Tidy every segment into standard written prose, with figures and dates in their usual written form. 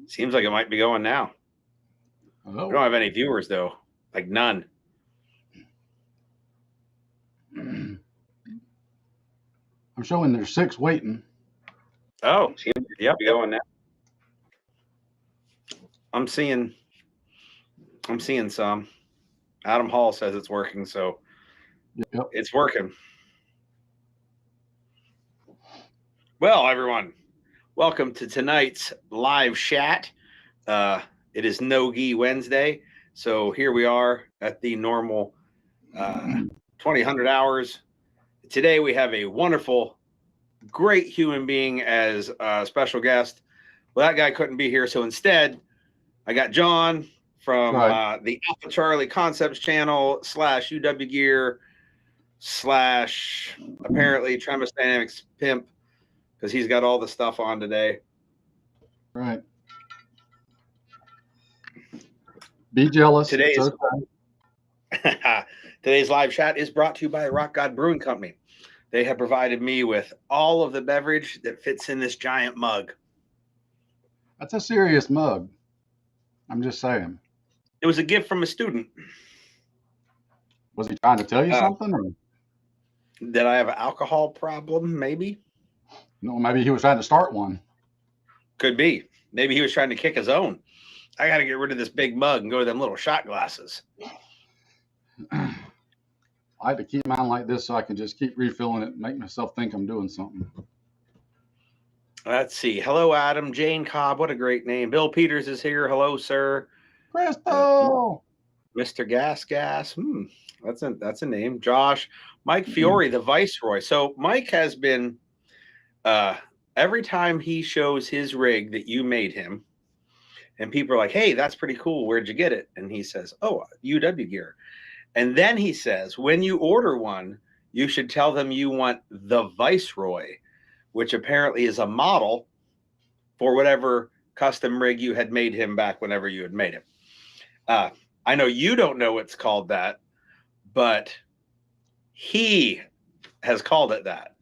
Seems like it might be going now. Hello. We don't have any viewers though, like none. I'm showing there's 6 waiting. Oh, yep, going now. I'm seeing some. Adam Hall says it's working, so Yep. it's working. Well, everyone, welcome to tonight's live chat. It is No Gi Wednesday, so here we are at the normal 2000 hours. Today we have a wonderful, great human being as a special guest. Well, that guy couldn't be here, so instead I got John from the Alpha Charlie Concepts channel / UW Gear / apparently Tremis Dynamics Pimp, because he's got all the stuff on today. Right. Be jealous. Today's okay. Today's live chat is brought to you by Rock God Brewing Company. They have provided me with all of the beverage that fits in this giant mug. That's a serious mug. I'm just saying. It was a gift from a student. Was he trying to tell you something? Or? That I have an alcohol problem, maybe? No, maybe he was trying to start one. Could be. Maybe he was trying to kick his own. I got to get rid of this big mug and go to them little shot glasses. I like to keep mine like this so I can just keep refilling it and make myself think I'm doing something. Let's see. Hello, Adam. Jane Cobb. What a great name. Bill Peters is here. Hello, sir. Crystal. Mr. Gas. That's a name. Josh. Mike Fiore, the Viceroy. So Mike has been, every time he shows his rig that you made him, and people are like, hey, that's pretty cool. Where'd you get it? And he says, oh, UW Gear. And then he says, when you order one, you should tell them you want the Viceroy, which apparently is a model for whatever custom rig you had made him back whenever you had made him. I know you don't know it's called that, but he has called it that.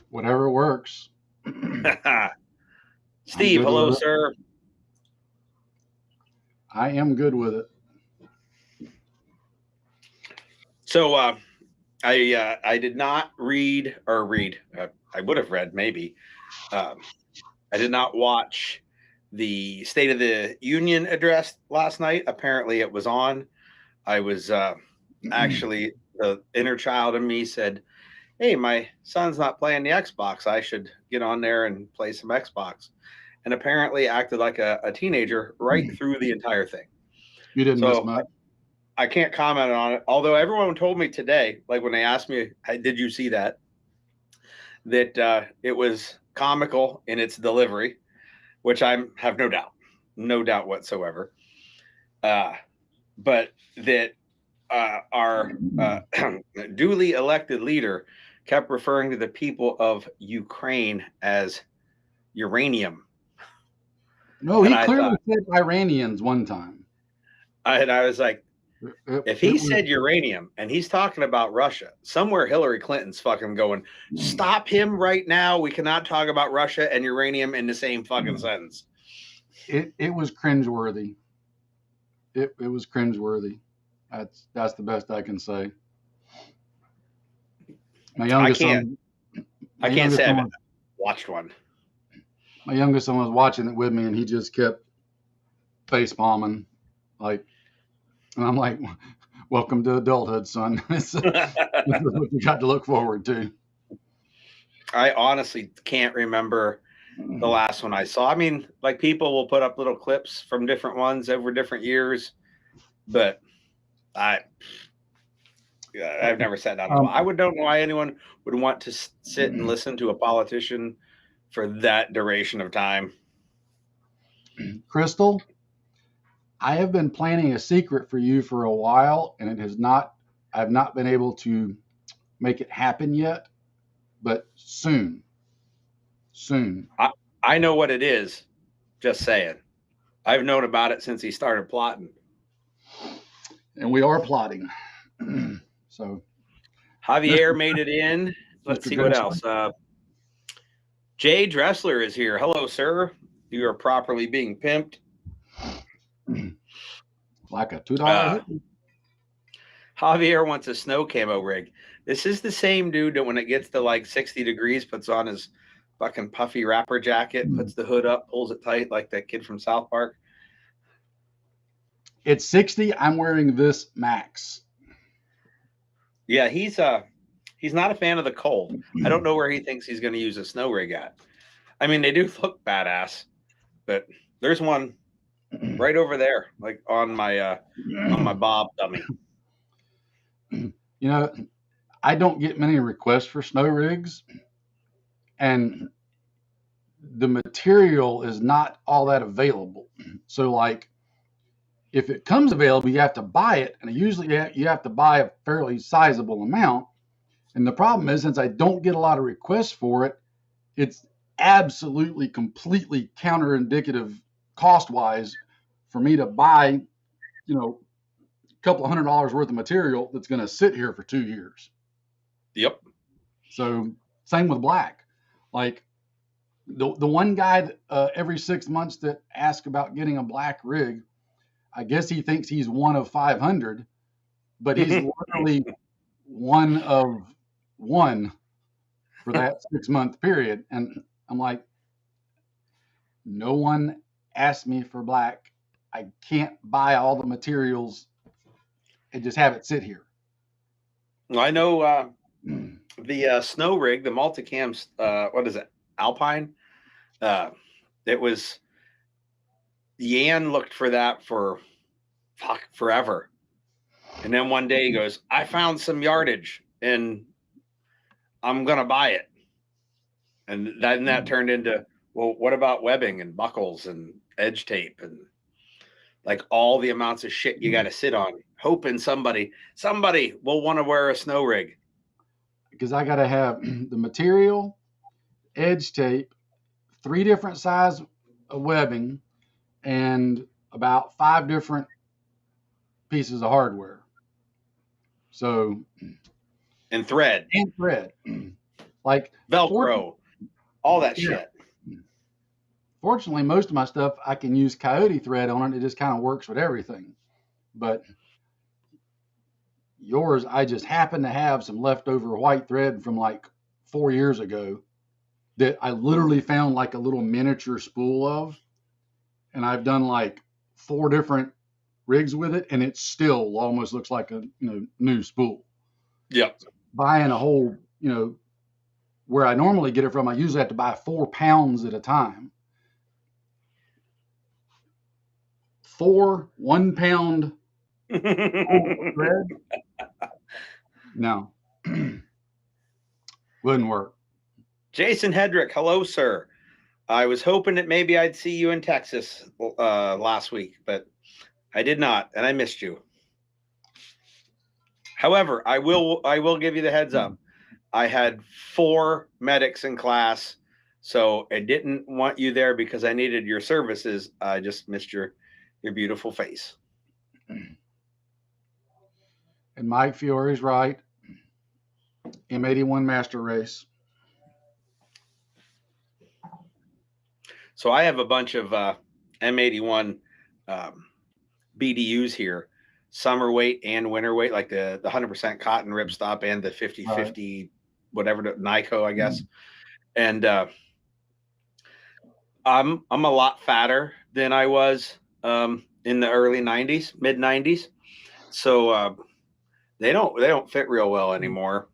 Whatever works. Steve, hello, sir. I am good with it. So I did not read. I would have read maybe. I did not watch the State of the Union address last night. Apparently it was on. I was actually, the inner child in me said, hey, my son's not playing the Xbox. I should get on there and play some Xbox. And apparently acted like a teenager right through the entire thing. You didn't miss much. I can't comment on it. Although everyone told me today, like when they asked me, did you see that it was comical in its delivery, which I have no doubt whatsoever. But that our duly elected leader kept referring to the people of Ukraine as uranium. No, he clearly said Iranians one time. And I was like, if he said uranium and he's talking about Russia, somewhere Hillary Clinton's fucking going, stop him right now. We cannot talk about Russia and uranium in the same fucking sentence. It was cringeworthy. It was cringeworthy. That's the best I can say. My youngest son, I can't say I've watched one. My youngest son was watching it with me, and he just kept face palming, like, and I'm like, "Welcome to adulthood, son. This is what you got to look forward to." I honestly can't remember the last one I saw. I mean, like, people will put up little clips from different ones over different years, but I've never sat down. I don't know why anyone would want to sit and listen to a politician for that duration of time. Crystal, I have been planning a secret for you for a while, and I've not been able to make it happen yet, but soon. I know what it is. Just saying. I've known about it since he started plotting. And we are plotting. So Javier made it in. Let's see what else. Jay Dressler is here. Hello, sir. You are properly being pimped. Like a $2 hoodie. Javier wants a snow camo rig. This is the same dude that when it gets to like 60 degrees, puts on his fucking puffy wrapper jacket, puts the hood up, pulls it tight like that kid from South Park. It's 60. I'm wearing this max. Yeah, he's not a fan of the cold. I don't know where he thinks he's going to use a snow rig at. I mean, they do look badass, but there's one right over there, like on my Bob dummy. You know, I don't get many requests for snow rigs, and the material is not all that available. So, like, if it comes available, you have to buy it, and usually you have to buy a fairly sizable amount. And the problem is, since I don't get a lot of requests for it, it's absolutely, completely counterindicative cost-wise for me to buy, a couple of $100 worth of material that's going to sit here for 2 years. Yep. So same with black. Like the one guy that, every 6 months that asks about getting a black rig, I guess he thinks he's one of 500, but he's literally one of one for that 6-month period. And I'm like, no one asked me for black. I can't buy all the materials and just have it sit here. I know the snow rig, the multicam, what is it? Alpine. It was Yan looked for that for forever. And then one day he goes, I found some yardage and I'm going to buy it. And then that turned into, well, what about webbing and buckles and edge tape and like all the amounts of shit you got to sit on, hoping somebody will want to wear a snow rig. Because I got to have the material, edge tape, 3 different size of webbing, and about 5 different pieces of hardware. So, and thread. Like Velcro, all that shit. Fortunately, most of my stuff I can use coyote thread on it. It just kind of works with everything. But yours, I just happen to have some leftover white thread from like 4 years ago that I literally found like a little miniature spool of. And I've done like 4 different rigs with it, and it still almost looks like a new spool. Yep. So buying a whole, where I normally get it from, I usually have to buy 4 pounds at a time. 4 1-pound thread? No. Wouldn't work. Jason Hedrick, hello, sir. I was hoping that maybe I'd see you in Texas last week, but I did not, and I missed you. However, I will give you the heads up. I had 4 medics in class, so I didn't want you there because I needed your services. I just missed your beautiful face. And Mike Fiore's right. M81 Master Race. So I have a bunch of M81 BDUs here, summer weight and winter weight, like the 100% cotton ripstop and the 50/50, whatever, the Nyko, I guess. And I'm a lot fatter than I was in the early 90s, mid 90s. So they don't fit real well anymore.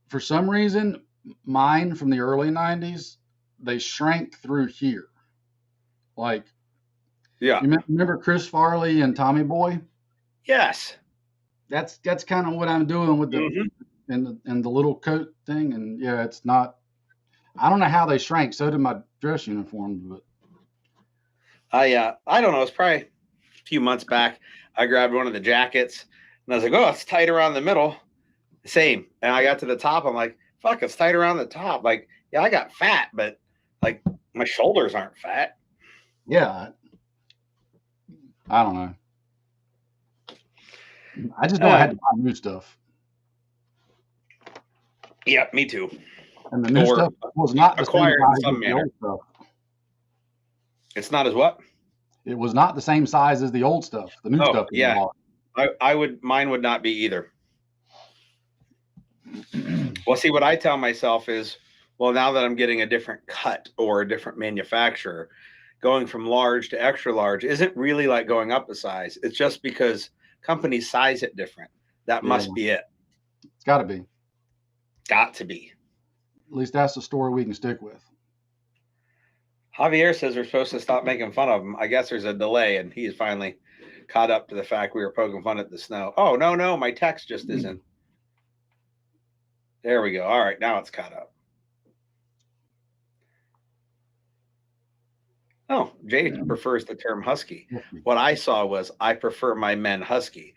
For some reason, mine from the early 90s, they shrank through here. Like, yeah. You remember Chris Farley and Tommy Boy? Yes. That's kind of what I'm doing with the and the little coat thing. And yeah, it's not. I don't know how they shrank. So did my dress uniforms, but I don't know. It's probably a few months back. I grabbed one of the jackets and I was like, oh, it's tight around the middle. Same. And I got to the top. I'm like, fuck, it's tight around the top. Like, yeah, I got fat, but like my shoulders aren't fat. Yeah. I don't know. I just know I had to buy new stuff. Yeah, me too. And the new stuff was not the acquired same in some manner. stuff. It's not as what? It was not the same size as the old stuff. The new Oh, stuff was yeah. large. Mine would not be either. Well, see, what I tell myself is, well, now that I'm getting a different cut or a different manufacturer, going from large to extra large isn't really like going up a size. It's just because companies size it different. That Yeah, must be it. it's got to be. Got to be. At least that's the story we can stick with. Javier says we're supposed to stop making fun of him. I guess there's a delay, and he's finally caught up to the fact we were poking fun at the snow. Oh, no, my text just isn't. There we go. All right, now it's caught up. Oh, Jay prefers the term husky. What I saw was I prefer my men husky.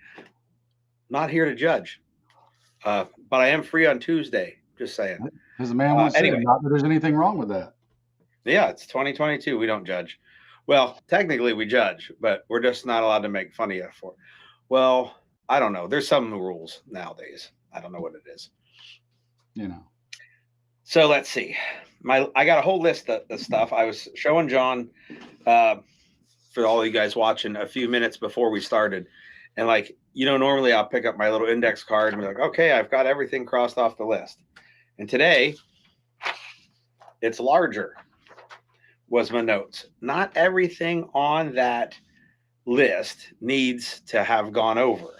Not here to judge, but I am free on Tuesday. Just saying. As a man once Anyway. said, not that there's anything wrong with that. Yeah, it's 2022. We don't judge. Well, technically we judge, but we're just not allowed to make fun of you for. Well, I don't know. There's some rules nowadays. I don't know what it is. You know. So let's see. I got a whole list of stuff. I was showing John for all you guys watching a few minutes before we started. And like, normally I'll pick up my little index card and be like, okay, I've got everything crossed off the list. And today it's larger was my notes. Not everything on that list needs to have gone over.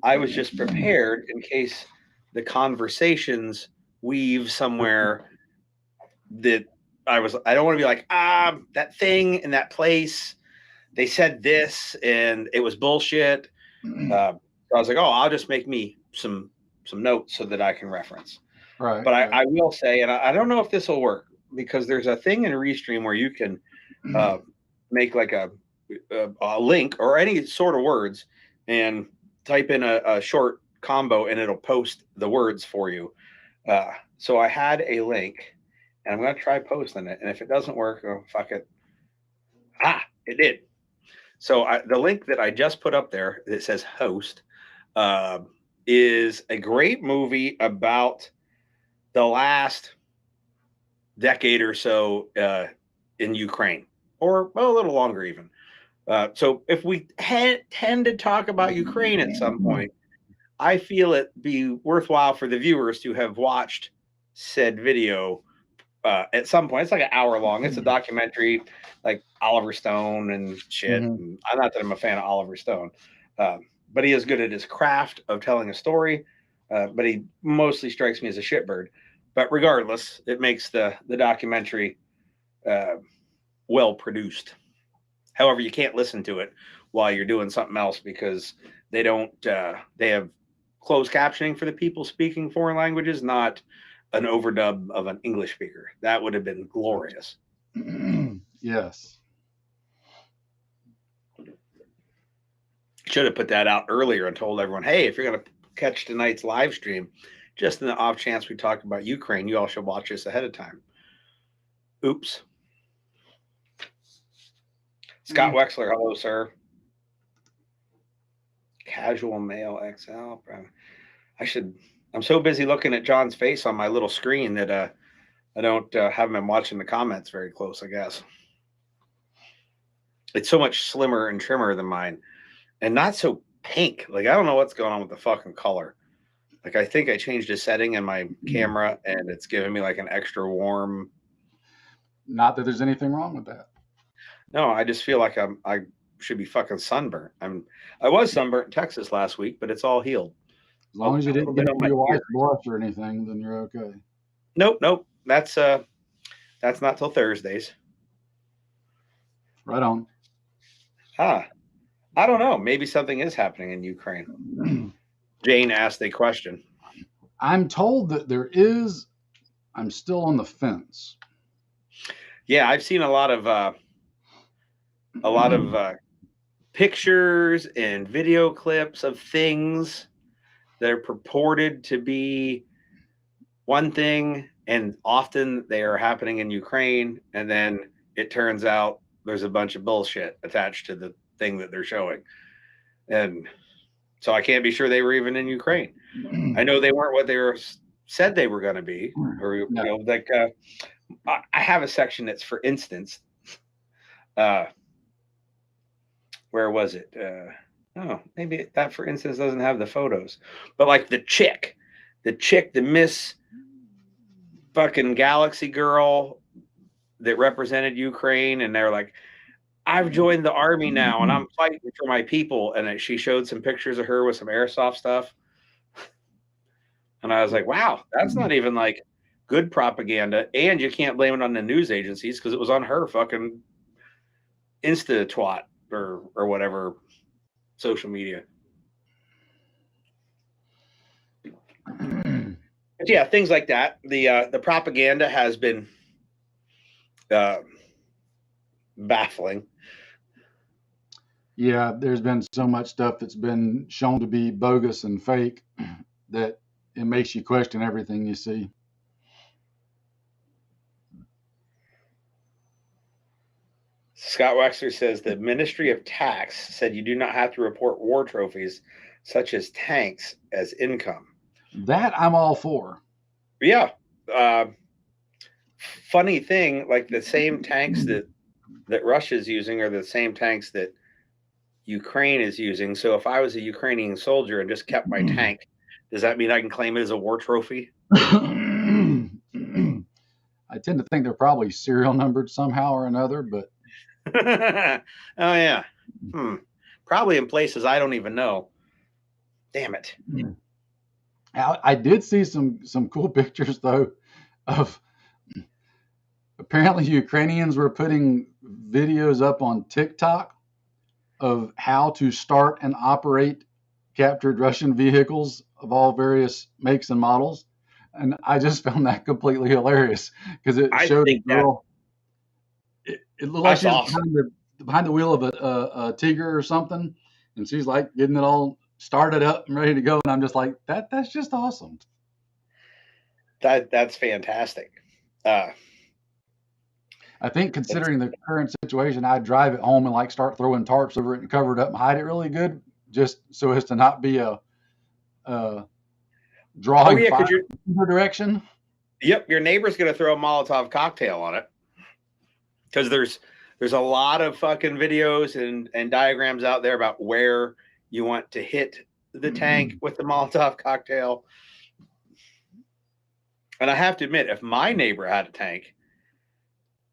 I was just prepared in case the conversations weave somewhere that I don't want to be like, that thing in that place, they said this and it was bullshit. So I was like, I'll just make me some notes so that I can reference. Right. But I will say, and I don't know if this will work, because there's a thing in Restream where you can make like a link or any sort of words and type in a short combo and it'll post the words for you. So I had a link and I'm going to try posting it. And if it doesn't work, fuck it. It did. So the link that I just put up there that says host is a great movie about the last decade or so in Ukraine, or a little longer even. So if we tend to talk about Ukraine at some point, I feel it be worthwhile for the viewers to have watched said video at some point. It's like an hour long. It's a documentary, like Oliver Stone and shit. Mm-hmm. And not that I'm a fan of Oliver Stone, but he is good at his craft of telling a story. But he mostly strikes me as a shitbird. But regardless, it makes the documentary well produced. However, you can't listen to it while you're doing something else because they have closed captioning for the people speaking foreign languages, not an overdub of an English speaker. That would have been glorious. Yes. Should have put that out earlier and told everyone, hey, if you're going to catch tonight's live stream, just in the off chance we talk about Ukraine, you all should watch this ahead of time. Oops. Scott Wexler, hello, sir. Casual male XL. I'm so busy looking at John's face on my little screen that I don't have him watching the comments very close, I guess. It's so much slimmer and trimmer than mine and not so pink. Like, I don't know what's going on with the fucking color. Like, I think I changed a setting in my camera and it's giving me like an extra warm. Not that there's anything wrong with that. No, I just feel like I should be fucking sunburnt. I was sunburnt in Texas last week, but it's all healed. As long as you didn't get your wife's blush or anything, then you're okay. Nope. That's not till Thursdays. Right on. I don't know. Maybe something is happening in Ukraine. Jane asked a question. I'm told that there is. I'm still on the fence. Yeah, I've seen a lot of pictures and video clips of things that are purported to be one thing, and often they are happening in Ukraine, and then it turns out there's a bunch of bullshit attached to the thing that they're showing. And so I can't be sure they were even in Ukraine. I know they weren't what they said they were going to be, or I have a section that's for instance. Where was it? Oh, maybe that, for instance, doesn't have the photos. But like the chick, the Miss fucking Galaxy girl that represented Ukraine, and they're like, I've joined the army now and I'm fighting for my people. And she showed some pictures of her with some airsoft stuff. And I was like, wow, that's not even like good propaganda. And you can't blame it on the news agencies because it was on her fucking Insta twat or whatever social media. But yeah, things like that. The propaganda has been baffling. Yeah, there's been so much stuff that's been shown to be bogus and fake that it makes you question everything you see. Scott Wexler says the Ministry of Tax said you do not have to report war trophies such as tanks as income. That I'm all for. Yeah. Funny thing, like the same tanks that Russia's using are the same tanks that Ukraine is using. So if I was a Ukrainian soldier and just kept my tank, does that mean I can claim it as a war trophy? I tend to think they're probably serial numbered somehow or another, but Oh yeah. Probably in places I don't even know. Damn it. I did see some cool pictures though of apparently Ukrainians were putting videos up on TikTok of how to start and operate captured Russian vehicles of all various makes and models. And I just found that completely hilarious because it I showed a think girl. It looked like that's she was awesome. behind the wheel of a Tigger or something, and she's like getting it all started up and ready to go. And I'm just like, that's just awesome. That's fantastic. I think considering the current situation, I'd drive it home and like start throwing tarps over it and cover it up and hide it really good, just so as to not be a Oh drawing yeah, fire because you're in either direction. yep, your neighbor's gonna throw a Molotov cocktail on it. Because there's a lot of fucking videos and diagrams out there about where you want to hit the tank with the Molotov cocktail. And I have to admit, if my neighbor had a tank,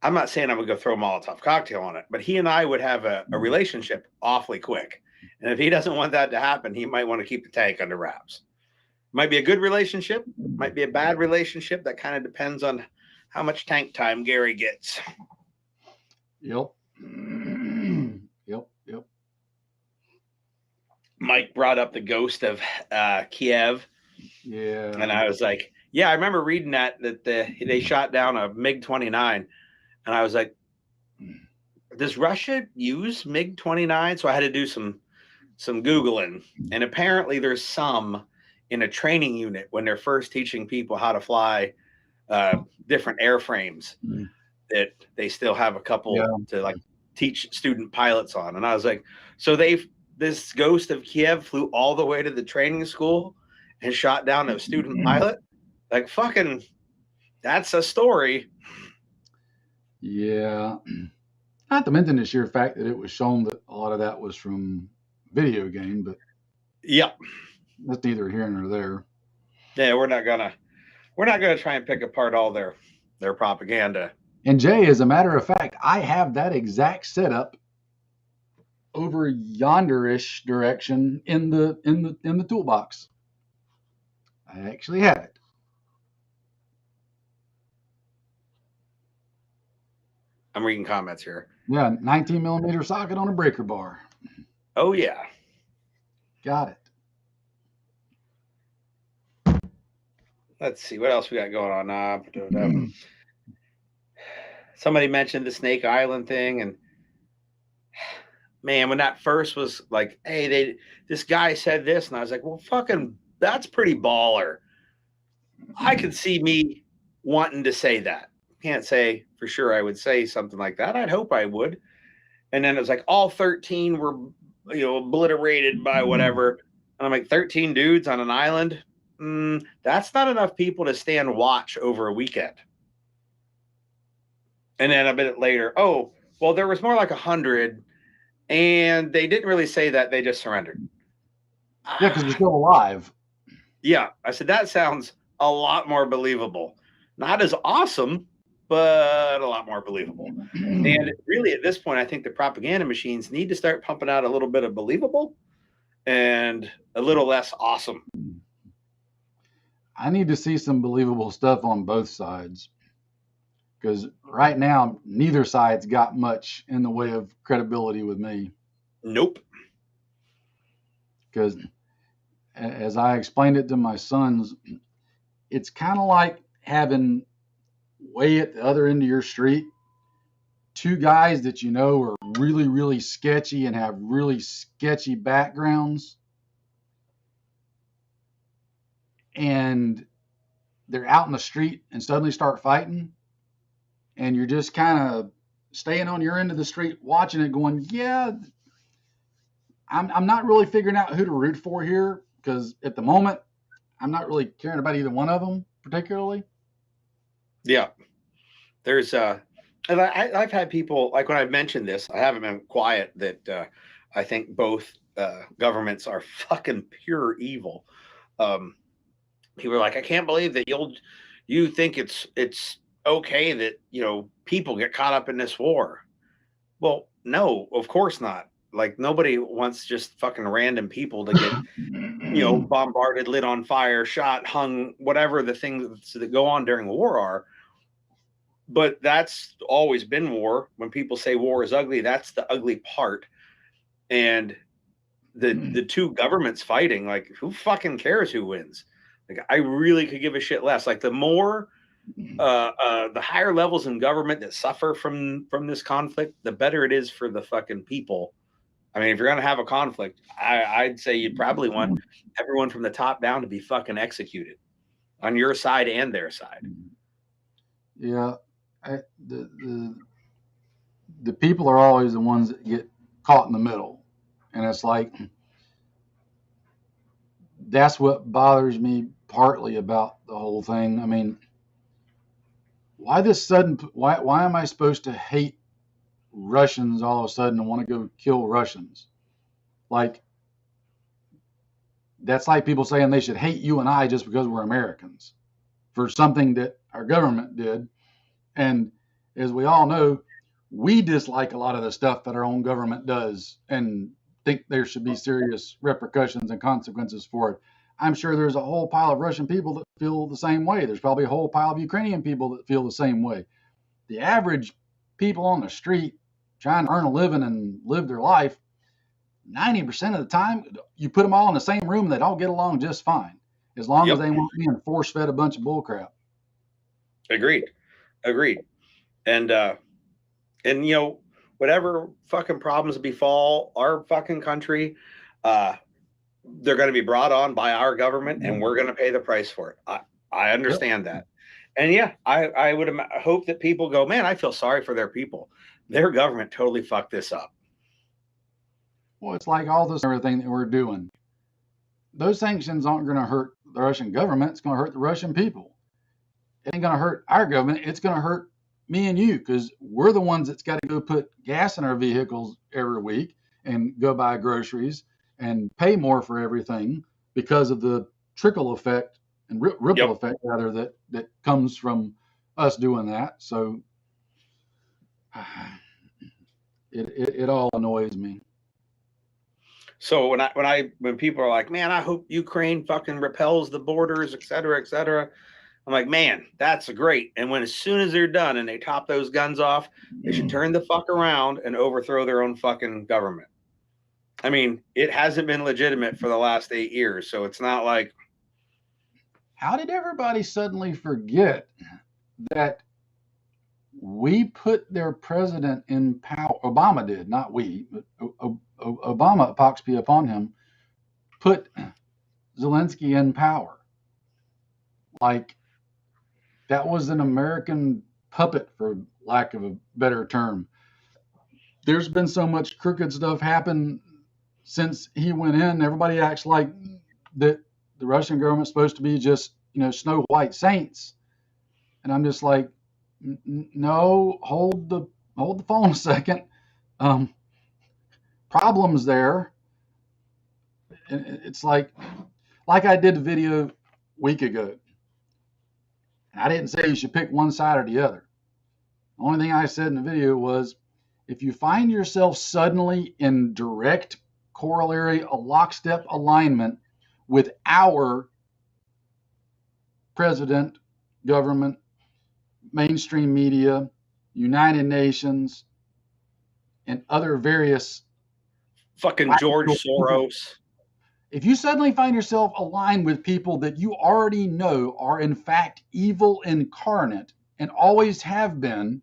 I'm not saying I would go throw a Molotov cocktail on it, but he and I would have a relationship awfully quick. And if he doesn't want that to happen, he might want to keep the tank under wraps. Might be a good relationship, might be a bad relationship. That kind of depends on how much tank time Gary gets. Yep. Yep. Mike brought up the ghost of Kiev. Yeah. And I was like, yeah, I remember reading that they shot down a MiG-29. And I was like, does Russia use MiG-29? So I had to do some Googling. And apparently there's some in a training unit when they're first teaching people how to fly different airframes that they still have a couple to like teach student pilots on. And I was like, so this ghost of Kiev flew all the way to the training school and shot down a student pilot? Like, fucking, that's a story. Yeah. Not to mention the sheer fact that it was shown that a lot of that was from video game, but yep, that's neither here nor there. Yeah, we're not gonna try and pick apart all their propaganda. And Jay, as a matter of fact, I have that exact setup over yonderish direction in the toolbox. I actually have it. I'm reading comments here. Yeah, 19 millimeter socket on a breaker bar. Oh yeah. Got it. Let's see what else we got going on. Somebody mentioned the Snake Island thing, and man, when that first was like, hey, this guy said this, and I was like, well, fucking, that's pretty baller. I could see me wanting to say that. Can't say for sure I would say something like that. I'd hope I would. And then it was like all 13 were, obliterated by whatever. And I'm like, 13 dudes on an island? That's not enough people to stand watch over a weekend. And then a bit later, Well, there was more like 100, and they didn't really say that. They just surrendered. Yeah, because they're still alive. Yeah, I said that sounds a lot more believable. Not as awesome, but a lot more believable. And really, at this point, I think the propaganda machines need to start pumping out a little bit of believable and a little less awesome. I need to see some believable stuff on both sides, because right now neither side's got much in the way of credibility with me. Nope. Because as I explained it to my sons, it's kind of like having way at the other end of your street two guys that you know are really, really sketchy and have really sketchy backgrounds, and they're out in the street and suddenly start fighting, and you're just kind of staying on your end of the street watching it going, yeah, I'm not really figuring out who to root for here, because at the moment I'm not really caring about either one of them particularly. Yeah. There's and I've had people, like when I've mentioned this, I haven't been quiet, that I think both governments are fucking pure evil. People are like, I can't believe that you think it's okay that, you know, people get caught up in this war. Well, no, of course not. Like, nobody wants just fucking random people to get, you know, bombarded, lit on fire, shot, hung, whatever the things that go on during war are. But that's always been war. When people say war is ugly, that's the ugly part. And the two governments fighting, like, who fucking cares who wins? Like, I really could give a shit less. Like, the more the higher levels in government that suffer from this conflict, the better it is for the fucking people. I mean, if you're gonna have a conflict, I'd say you'd probably want everyone from the top down to be fucking executed on your side and their side. Yeah, the people are always the ones that get caught in the middle, and it's like that's what bothers me partly about the whole thing. I mean, why this sudden? Why am I supposed to hate Russians all of a sudden and want to go kill Russians? Like, that's like people saying they should hate you and I just because we're Americans for something that our government did. And as we all know, we dislike a lot of the stuff that our own government does and think there should be serious repercussions and consequences for it. I'm sure there's a whole pile of Russian people that feel the same way. There's probably a whole pile of Ukrainian people that feel the same way. The average people on the street trying to earn a living and live their life, 90% of the time, you put them all in the same room, they'd all get along just fine, as long as they weren't being force fed a bunch of bullcrap. Agreed. And you know, whatever fucking problems befall our fucking country, they're going to be brought on by our government, and we're going to pay the price for it. I understand that. And yeah, I would hope that people go, man, I feel sorry for their people. Their government totally fucked this up. Well, it's like all this everything that we're doing. Those sanctions aren't going to hurt the Russian government. It's going to hurt the Russian people. It ain't going to hurt our government. It's going to hurt me and you, because we're the ones that's got to go put gas in our vehicles every week and go buy groceries and pay more for everything because of the trickle effect and ripple effect rather that comes from us doing that. So it all annoys me. So when people are like, man, I hope Ukraine fucking repels the borders, et cetera, I'm like, man, that's great. And as soon as they're done and they top those guns off, they should turn the fuck around and overthrow their own fucking government. I mean, it hasn't been legitimate for the last 8 years, so it's not like. How did everybody suddenly forget that we put their president in power? Obama did, not we, but Obama, pox be upon him, put Zelensky in power. Like, that was an American puppet, for lack of a better term. There's been so much crooked stuff happen since he went in. Everybody acts like that the Russian government's supposed to be just, Snow White saints. And I'm just like, no, hold hold the phone a second. Problems there. It's like I did a video a week ago. I didn't say you should pick one side or the other. The only thing I said in the video was, if you find yourself suddenly in direct corollary, a lockstep alignment with our president, government, mainstream media, United Nations, and other various fucking George Soros. If you suddenly find yourself aligned with people that you already know are in fact evil incarnate and always have been,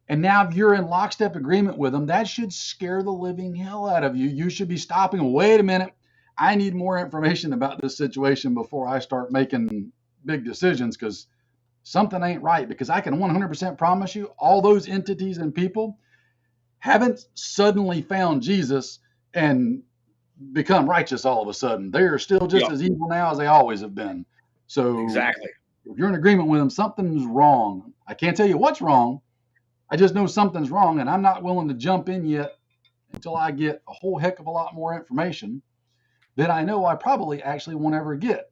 and now you're in lockstep agreement with them, that should scare the living hell out of you. You should be stopping. Wait a minute. I need more information about this situation before I start making big decisions, because something ain't right. Because I can 100% promise you, all those entities and people haven't suddenly found Jesus and become righteous all of a sudden. They are still just as evil now as they always have been. So exactly, if you're in agreement with them, something's wrong. I can't tell you what's wrong. I just know something's wrong, and I'm not willing to jump in yet until I get a whole heck of a lot more information that I know I probably actually won't ever get.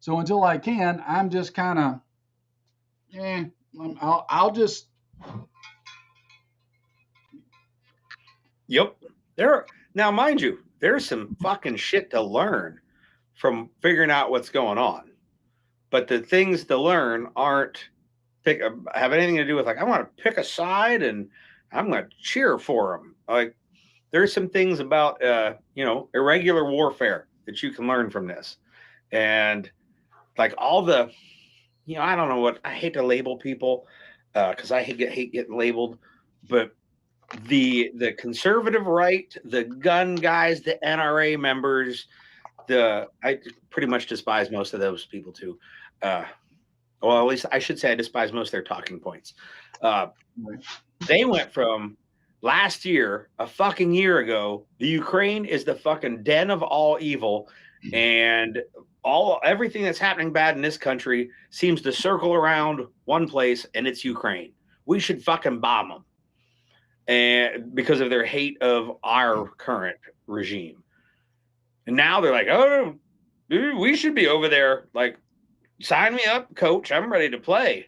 So until I can, I'm just kind of, I'll just. Yep. Now, mind you, there's some fucking shit to learn from figuring out what's going on. But the things to learn aren't have anything to do with, like, I want to pick a side and I'm going to cheer for them. Like, there's some things about, irregular warfare that you can learn from this. And like all the, I don't know what, I hate to label people because I hate getting labeled, but the conservative right, the gun guys, the NRA members, I pretty much despise most of those people too. Well, at least I should say I despise most of their talking points. They went from last year, a fucking year ago, the Ukraine is the fucking den of all evil, and everything that's happening bad in this country seems to circle around one place, and it's Ukraine. We should fucking bomb them, and because of their hate of our current regime. And now they're like, oh, dude, we should be over there. Like, sign me up, coach. I'm ready to play.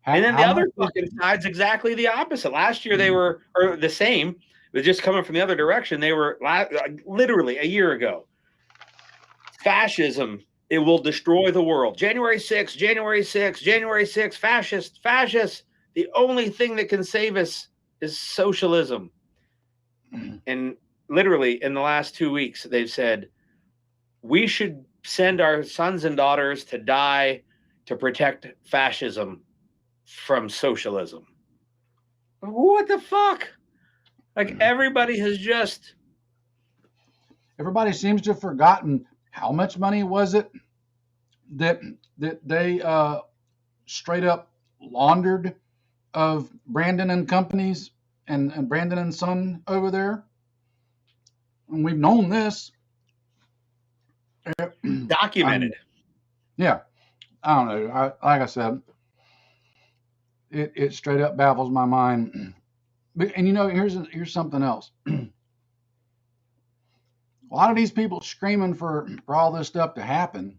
And then the other fucking side's exactly the opposite. Last year they were the same, but just coming from the other direction. They were literally a year ago. Fascism, it will destroy the world. January 6th, January 6th, January 6th, fascist. The only thing that can save us is socialism. And literally in the last 2 weeks, they've said, we should send our sons and daughters to die to protect fascism from socialism. What the fuck? Like, everybody seems to have forgotten how much money was it that they straight up laundered of Brandon and companies and Brandon and Son over there. And we've known this. documented. Yeah. I don't know. Like I said, it straight up baffles my mind. And here's something else. A lot of these people screaming for all this stuff to happen.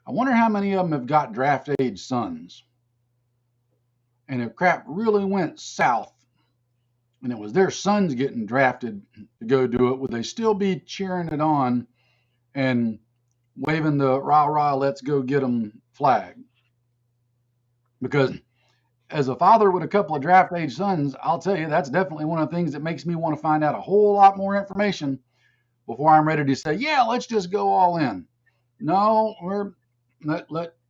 I wonder how many of them have got draft age sons. And if crap really went south and it was their sons getting drafted to go do it, would they still be cheering it on and waving the rah rah let's go get them flag? Because as a father with a couple of draft age sons, I'll tell you, that's definitely one of the things that makes me want to find out a whole lot more information before I'm ready to say, yeah, let's just go all in. No,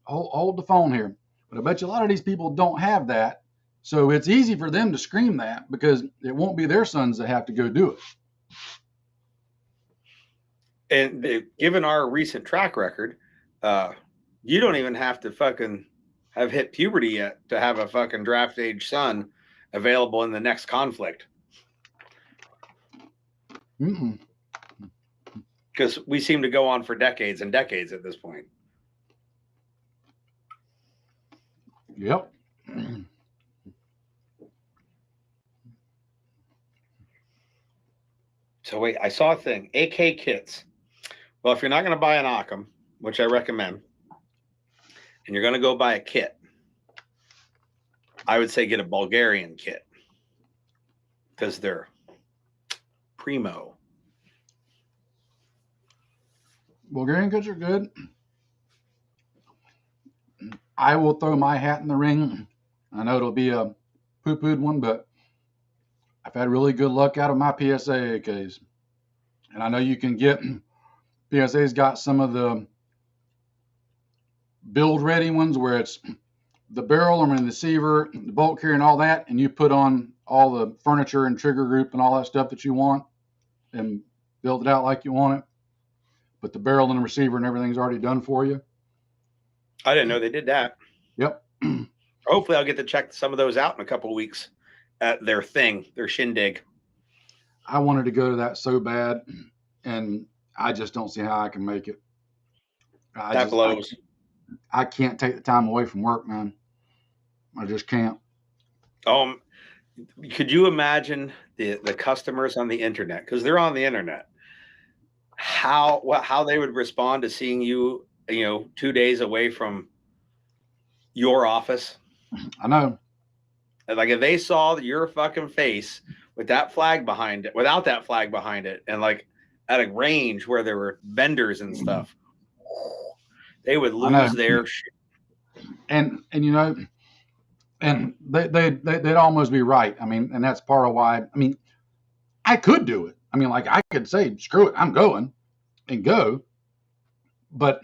hold the phone here. But I bet you a lot of these people don't have that. So it's easy for them to scream that because it won't be their sons that have to go do it. And given our recent track record, you don't even have to fucking have hit puberty yet to have a fucking draft age son available in the next conflict. Because we seem to go on for decades and decades at this point. Yep. So wait, I saw a thing. AK kits. Well, if you're not going to buy an Occam, which I recommend, and you're going to go buy a kit, I would say get a Bulgarian kit because they're primo. Bulgarian kits are good. I will throw my hat in the ring. I know it'll be a poo-pooed one, but I've had really good luck out of my PSA AKs. And I know you can get, PSA's got some of the build ready ones where it's the barrel and the receiver, the bolt carrier and all that, and you put on all the furniture and trigger group and all that stuff that you want and build it out like you want it. But the barrel and the receiver and everything's already done for you. I didn't know they did that. Yep. Hopefully I'll get to check some of those out in a couple of weeks at their thing, their shindig. I wanted to go to that so bad, and I just don't see how I can make it. That blows. I can't take the time away from work, man. I just can't. Could you imagine the customers on the internet, because they're on the internet, how they would respond to seeing you, 2 days away from your office? I know. Like if they saw your fucking face with that flag behind it, without that flag behind it, and like at a range where there were vendors and stuff, they would lose their shit. And and they'd almost be right. I mean, and that's part of why. I mean, I could do it. I mean, like I could say, screw it, I'm going, and go, but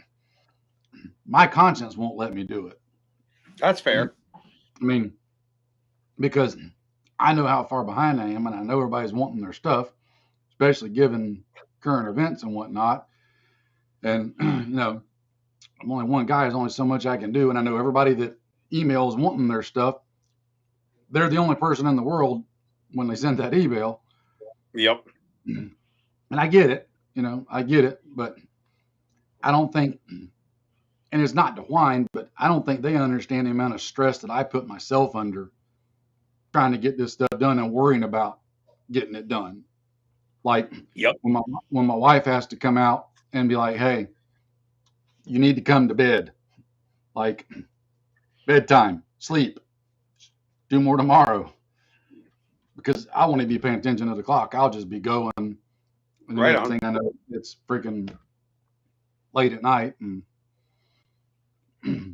my conscience won't let me do it. That's fair. I mean, because I know how far behind I am, and I know everybody's wanting their stuff, especially given current events and whatnot. And I'm only one guy. There's only so much I can do, and I know everybody that emails wanting their stuff, they're the only person in the world when they send that email. Yep. And I get it, I get it, but I don't think, and it's not to whine, but I don't think they understand the amount of stress that I put myself under trying to get this stuff done and worrying about getting it done. Like, yep. When my wife has to come out and be like, hey, you need to come to bed. Like, bedtime, sleep, do more tomorrow. Because I won't even be paying attention to the clock. I'll just be going. And the next thing I know, it's freaking late at night. And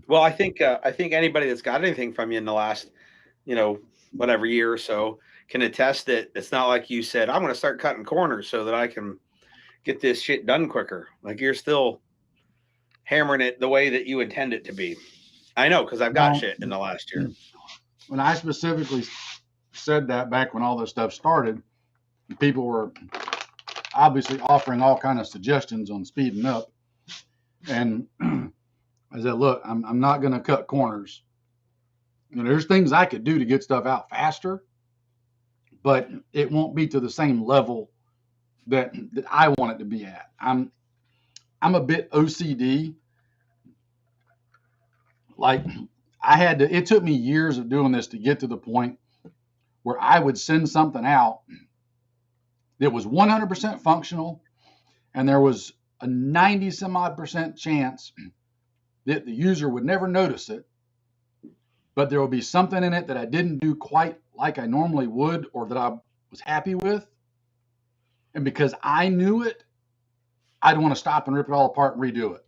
well, I think anybody that's got anything from you in the last, whatever year or so can attest that it's not like you said, I'm going to start cutting corners so that I can get this shit done quicker. Like you're still hammering it the way that you intend it to be. I know, because I've got shit in the last year. When I specifically said that back when all this stuff started, people were obviously offering all kind of suggestions on speeding up. And I said, look, I'm not going to cut corners. There's things I could do to get stuff out faster, but it won't be to the same level that I want it to be at. I'm a bit OCD. Like it took me years of doing this to get to the point where I would send something out that was 100% functional, and there was a 90 some odd percent chance that the user would never notice it, but there would be something in it that I didn't do quite like I normally would, or that I was happy with. And because I knew it, I'd want to stop and rip it all apart and redo it.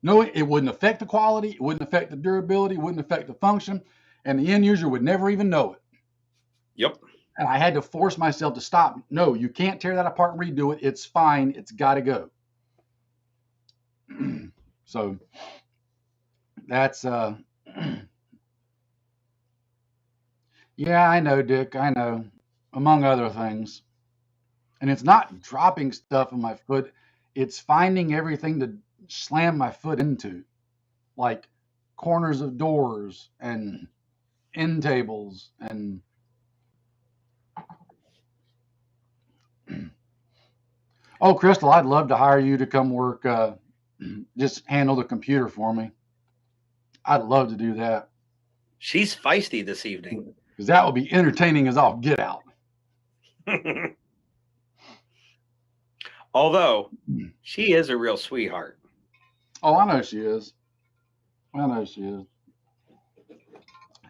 No, it wouldn't affect the quality, it wouldn't affect the durability, it wouldn't affect the function, and the end user would never even know it. Yep. And I had to force myself to stop. No, you can't tear that apart and redo it. It's fine. It's got to go. So that's, yeah, I know, Dick. I know, among other things. And it's not dropping stuff in my foot. It's finding everything to slam my foot into, like corners of doors and end tables and oh, Crystal, I'd love to hire you to come work, just handle the computer for me. I'd love to do that She's feisty this evening. because that would be entertaining as all get out. Although she is a real sweetheart. Oh, I know she is. I know she is.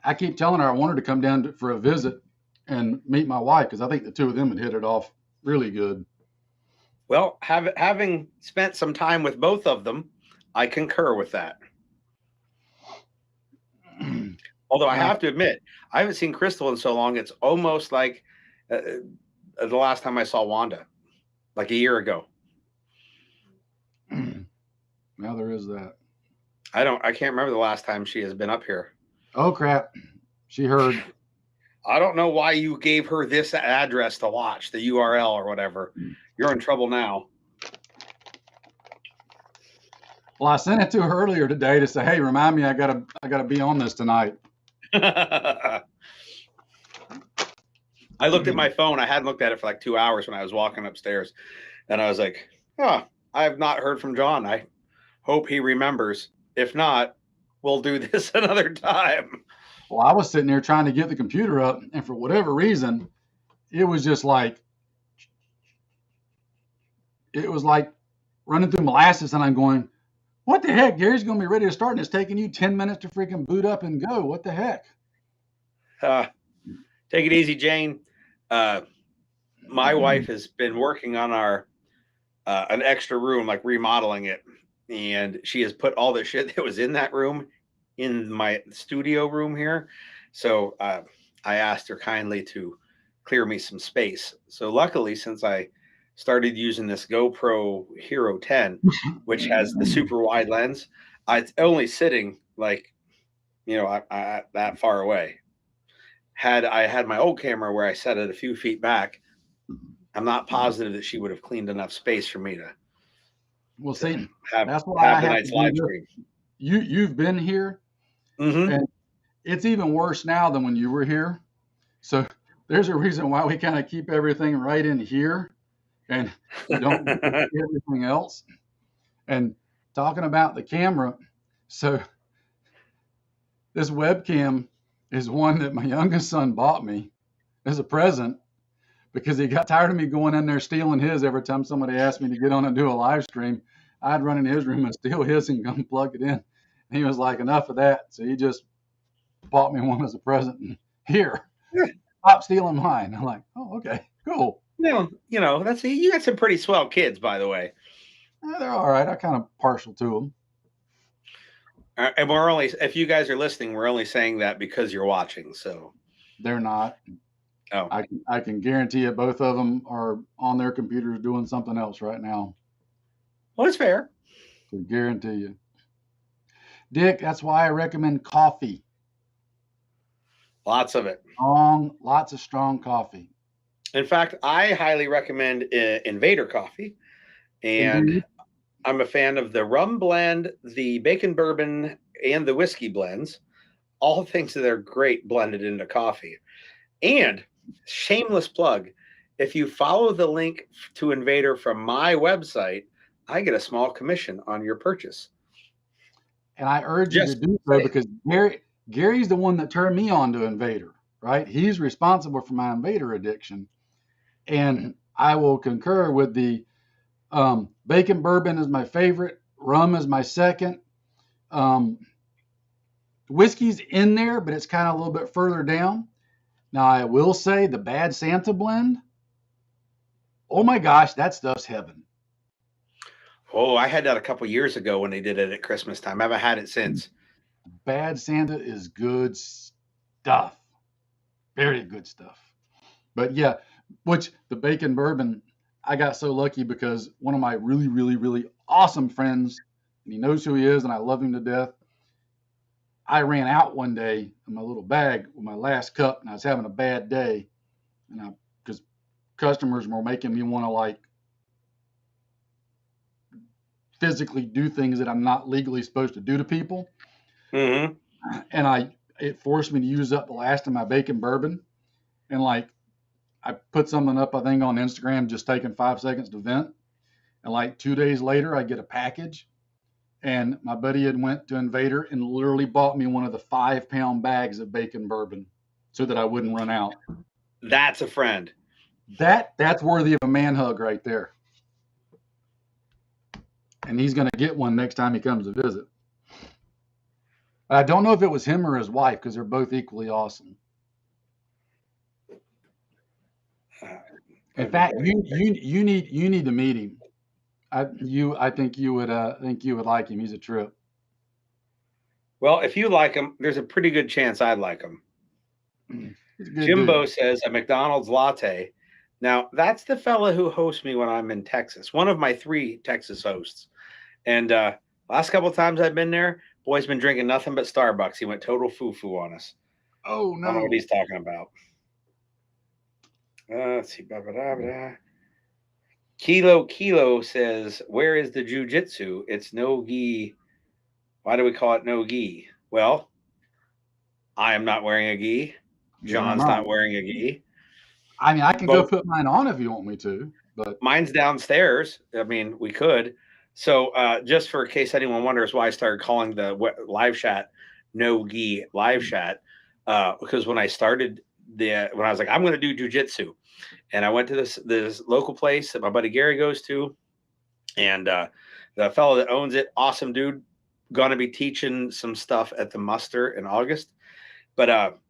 I keep telling her I want her to come down for a visit and meet my wife because I think the two of them would hit it off really good. Well, having spent some time with both of them, I concur with that. Although I have to admit, I haven't seen Crystal in so long. It's almost like the last time I saw Wanda, like a year ago. Now there is that. I can't remember the last time she has been up here. Oh crap. She heard. I don't know why you gave her this address to watch, the URL or whatever. You're in trouble now. Well, I sent it to her earlier today to say, hey, remind me I gotta be on this tonight. I looked at my phone. I hadn't looked at it for like 2 hours when I was walking upstairs. And I was like, oh, I have not heard from John. I hope he remembers. If not, we'll do this another time. Well, I was sitting there trying to get the computer up, and for whatever reason, it was like running through molasses, and I'm going, what the heck? Gary's going to be ready to start, and it's taking you 10 minutes to freaking boot up and go. What the heck? Take it easy, Jane. My wife has been working on our an extra room, like remodeling it, and she has put all the shit that was in that room in my studio room here. So I asked her kindly to clear me some space. So luckily, since I started using this GoPro Hero 10, which has the super wide lens, it's only sitting like, that far away. Had I had my old camera where I set it a few feet back, I'm not positive that she would have cleaned enough space for me to. Well, see, have that's why I have tonight's live stream. You've been here, and it's even worse now than when you were here. So there's a reason why we kind of keep everything right in here, and we don't do everything else. And talking about the camera, so this webcam is one that my youngest son bought me as a present because he got tired of me going in there stealing his every time somebody asked me to get on and do a live stream. I'd run in his room and steal his and come plug it in. And he was like, enough of that. So he just bought me one as a present. And here, stop stealing mine. I'm like, oh, okay, cool. Well, that's you got some pretty swell kids, by the way. They're all right. I'm kind of partial to them. And we're only, if you guys are listening, we're only saying that because you're watching. So they're not. Oh, I can guarantee you both of them are on their computers doing something else right now. Well, it's fair. I guarantee you. Dick, that's why I recommend coffee. Lots of it. Lots of strong coffee. In fact, I highly recommend Invader coffee. And I'm a fan of the rum blend, the bacon bourbon, and the whiskey blends. All things that are great blended into coffee. And shameless plug, if you follow the link to Invader from my website, I get a small commission on your purchase. And I urge you to do so because Gary's the one that turned me on to Invader, right? He's responsible for my Invader addiction. And I will concur with the bacon bourbon is my favorite. Rum is my second. Whiskey's in there, but it's kind of a little bit further down. Now, I will say the Bad Santa blend, oh my gosh, that stuff's heaven. Oh, I had that a couple years ago when they did it at Christmas time. I haven't had it since. Bad Santa is good stuff. Very good stuff. But yeah, which the bacon bourbon, I got so lucky because one of my really, really, really awesome friends, and he knows who he is, and I love him to death. I ran out one day in my little bag with my last cup, and I was having a bad day, and because customers were making me want to like physically do things that I'm not legally supposed to do to people, and it forced me to use up the last of my bacon bourbon, and like I put something up, I think on Instagram, just taking 5 seconds to vent, and like 2 days later, I get a package, And my buddy had went to Invader and literally bought me one of the 5-pound bags of bacon bourbon so that I wouldn't run out. That's a friend. That's worthy of a man hug right there. And he's going to get one next time he comes to visit. I don't know if it was him or his wife because they're both equally awesome. In fact, you need to meet him. I think you would like him. He's a trip. Well, if you like him, there's a pretty good chance I'd like him. Jimbo says a McDonald's latte. Now, that's the fella who hosts me when I'm in Texas. One of my 3 Texas hosts. And last couple of times I've been there, boy's been drinking nothing but Starbucks. He went total foo-foo on us. Oh, no. I don't know what he's talking about. Let's see. Kilo says, where is the jiu-jitsu? It's no gi. Why do we call it no gi? Well, I am not wearing a gi. John's not wearing a gi. I mean, I can go put mine on if you want me to, but mine's downstairs. I mean, we could. So just for case anyone wonders why I started calling the live chat no gi live chat, because when I started when I was like, I'm going to do jujitsu, and I went to this local place that my buddy Gary goes to, and the fellow that owns it, awesome dude, going to be teaching some stuff at the muster in August, but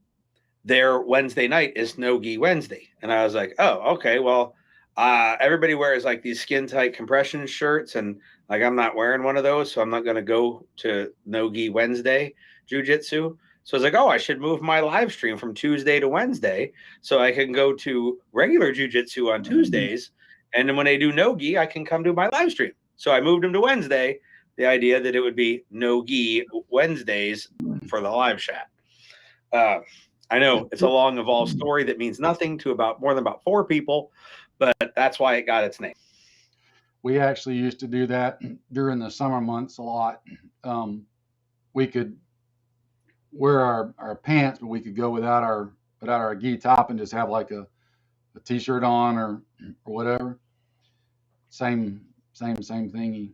their Wednesday night is no gi Wednesday, and I was like, oh, okay, well. Everybody wears like these skin tight compression shirts, and like I'm not wearing one of those, so I'm not going to go to no gi Wednesday jiu-jitsu. So I was like, oh, I should move my live stream from Tuesday to Wednesday so I can go to regular jiu-jitsu on Tuesdays, and then when they do no gi, I can come to my live stream. So I moved them to Wednesday. The idea that it would be no gi Wednesdays for the live chat. I know it's a long evolved story that means nothing to more than 4 people. But that's why it got its name. We actually used to do that during the summer months a lot. We could wear our pants, but we could go without our gi top and just have like a t-shirt on or whatever. Same thingy.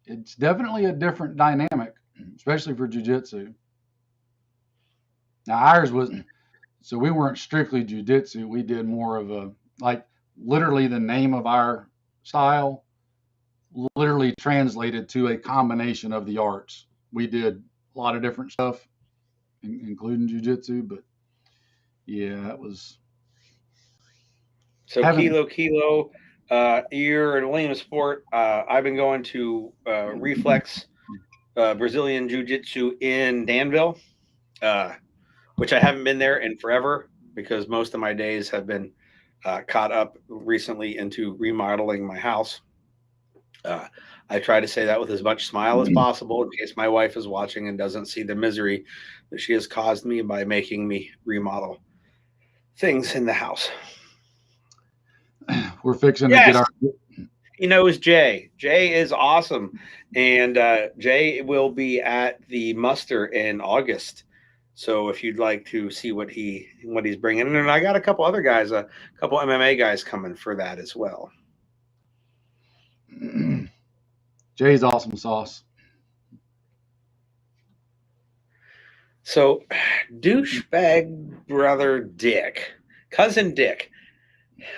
It's definitely a different dynamic, especially for jiu-jitsu. Now ours wasn't, so we weren't strictly jiu-jitsu. We did more of a like. Literally the name of our style literally translated to a combination of the arts. We did a lot of different stuff, including jiu-jitsu, but yeah, it was. So Kilo, you're in Williamsport. I've been going to Reflex Brazilian Jiu-Jitsu in Danville, which I haven't been there in forever because most of my days have been caught up recently into remodeling my house. I try to say that with as much smile as possible in case my wife is watching and doesn't see the misery that she has caused me by making me remodel things in the house. We're fixing to get our. He knows Jay. Jay is awesome, and Jay will be at the muster in August. So if you'd like to see what he's bringing, and I got a couple other guys, a couple MMA guys coming for that as well. Jay's awesome sauce. So, douchebag brother Dick, cousin Dick,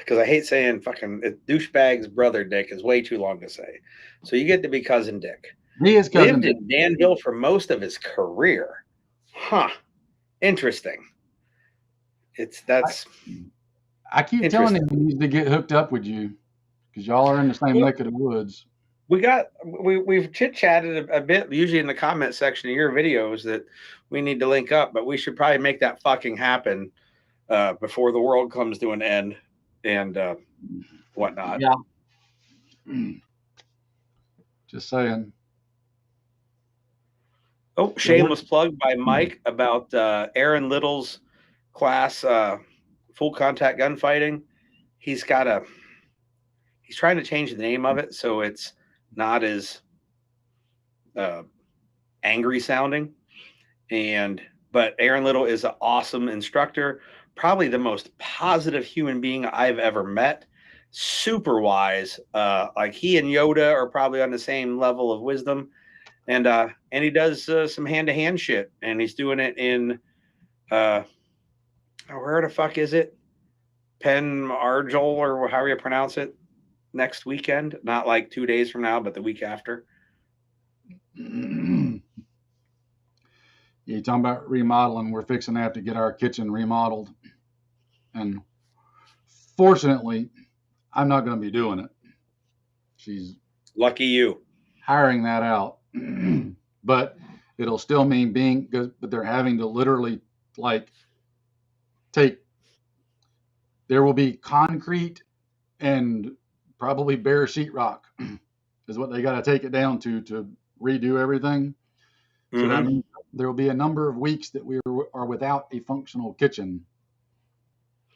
because I hate saying fucking douchebag's brother Dick is way too long to say. So you get to be cousin Dick. He is cousin Lived in Danville for most of his career. Huh. Interesting. I keep telling him he needs to get hooked up with you because y'all are in the same neck of the woods. We've chit-chatted a bit, usually in the comment section of your videos, that we need to link up, but we should probably make that fucking happen before the world comes to an end and whatnot. Yeah. Just saying. Oh, shameless plug by Mike about Aaron Little's class, full contact gunfighting. He's trying to change the name of it so it's not as angry sounding. But Aaron Little is an awesome instructor, probably the most positive human being I've ever met. Super wise. Like he and Yoda are probably on the same level of wisdom. and he does some hand-to-hand shit, and he's doing it in where the fuck is it? Penn Argyle, or however you pronounce it, next weekend. Not like 2 days from now, but the week after. You're talking about remodeling. We're fixing to have to get our kitchen remodeled. And fortunately, I'm not going to be doing it. She's lucky you hiring that out. But it'll still mean but they're having to literally like there will be concrete and probably bare sheetrock is what they got to take it down to redo everything. So that means there will be a number of weeks that we are without a functional kitchen.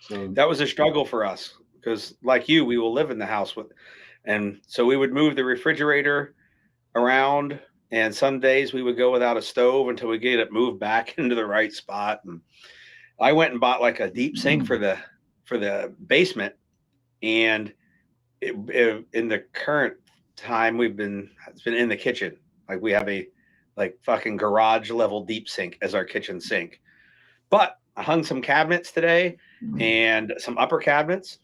So that was a struggle for us because, like you, we will live in the house and so we would move the refrigerator around, and some days we would go without a stove until we get it moved back into the right spot. And I went and bought like a deep sink for the basement, and in the current time it's been in the kitchen. Like we have a like fucking garage level deep sink as our kitchen sink. But I hung some cabinets today and some upper cabinets.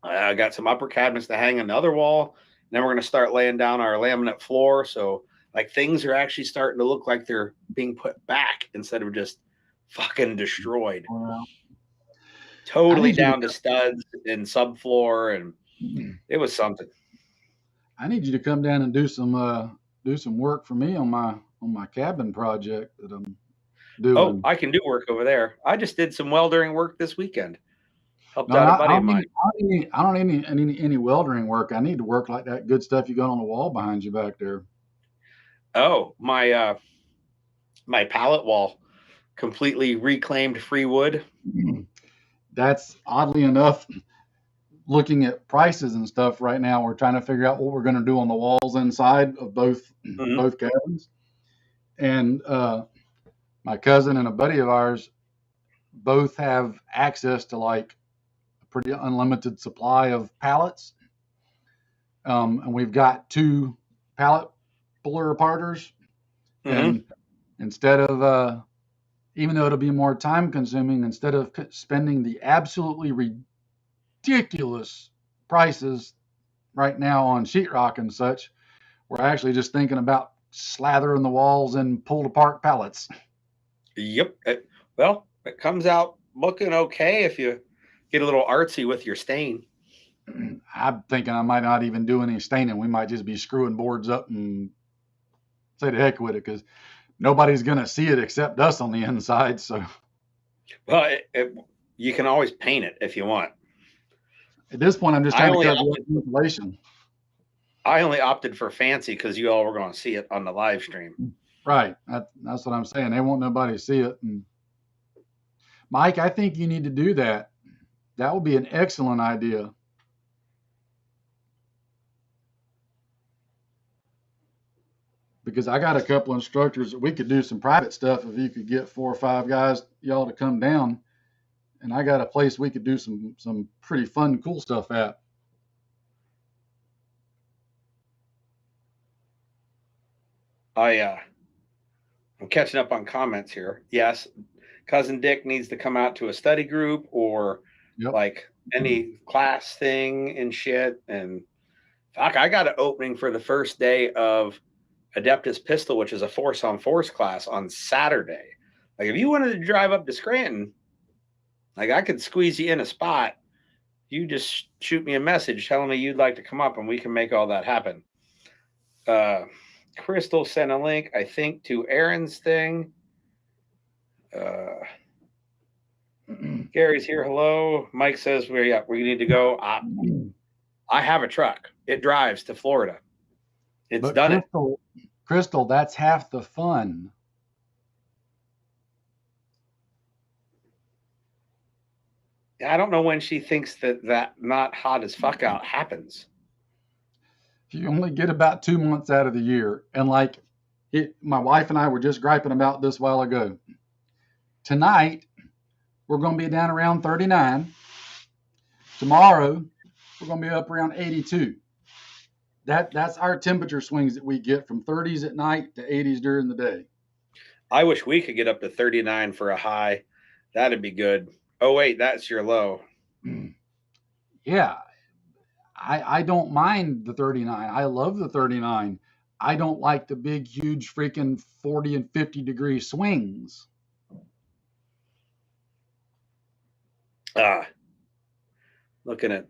I got some upper cabinets to hang on the other wall. Then we're going to start laying down our laminate floor. So like things are actually starting to look like they're being put back instead of just fucking destroyed. Wow. Totally down to studs and subfloor, and it was something. I need you to come down and do some work for me on my cabin project that I'm doing. Oh, I can do work over there. I just did some weldering work this weekend. Helped No, out a buddy of mine. I don't need any weldering work. I need to work like that good stuff you got on the wall behind you back there. Oh, my pallet wall, completely reclaimed free wood. That's oddly enough, looking at prices and stuff right now, we're trying to figure out what we're going to do on the walls inside of both cabins. And my cousin and a buddy of ours both have access to like a pretty unlimited supply of pallets. And we've got 2 pallet puller aparters. And instead of, even though it'll be more time consuming, instead of spending the absolutely ridiculous prices right now on sheetrock and such, we're actually just thinking about slathering the walls and pulled apart pallets. Yep. Well, it comes out looking okay if you get a little artsy with your stain. I'm thinking I might not even do any staining. We might just be screwing boards up and say the heck with it, because nobody's going to see it except us on the inside. So, well, you can always paint it if you want. At this point, I'm just trying to cover the insulation. I only opted for fancy because you all were going to see it on the live stream. Right. That's what I'm saying. They won't nobody see it. And Mike, I think you need to do that. That would be an excellent idea. Because I got a couple of instructors that we could do some private stuff if you could get 4 or 5 guys, y'all to come down. And I got a place we could do some pretty fun, cool stuff at. I'm catching up on comments here. Yes, Cousin Dick needs to come out to a study group or like any class thing and shit. And fuck, I got an opening for the first day of Adeptus Pistol, which is a force on force class on Saturday. Like if you wanted to drive up to Scranton, like I could squeeze you in a spot. You just shoot me a message telling me you'd like to come up and we can make all that happen. Crystal sent a link, I think, to Aaron's thing. Gary's here. Hello. Mike says we need to go. I have a truck. It drives to Florida. It's done. Crystal, that's half the fun. I don't know when she thinks that not hot as fuck out happens. You only get about 2 months out of the year. And like my wife and I were just griping about this a while ago. Tonight, we're going to be down around 39. Tomorrow, we're going to be up around 82. that's our temperature swings that we get from 30s at night to 80s during the day. I wish we could get up to 39 for a high. That'd be good. Oh wait, that's your low. Yeah, I don't mind the 39. I love the 39. I don't like the big, huge, freaking 40 and 50-degree swings. Looking at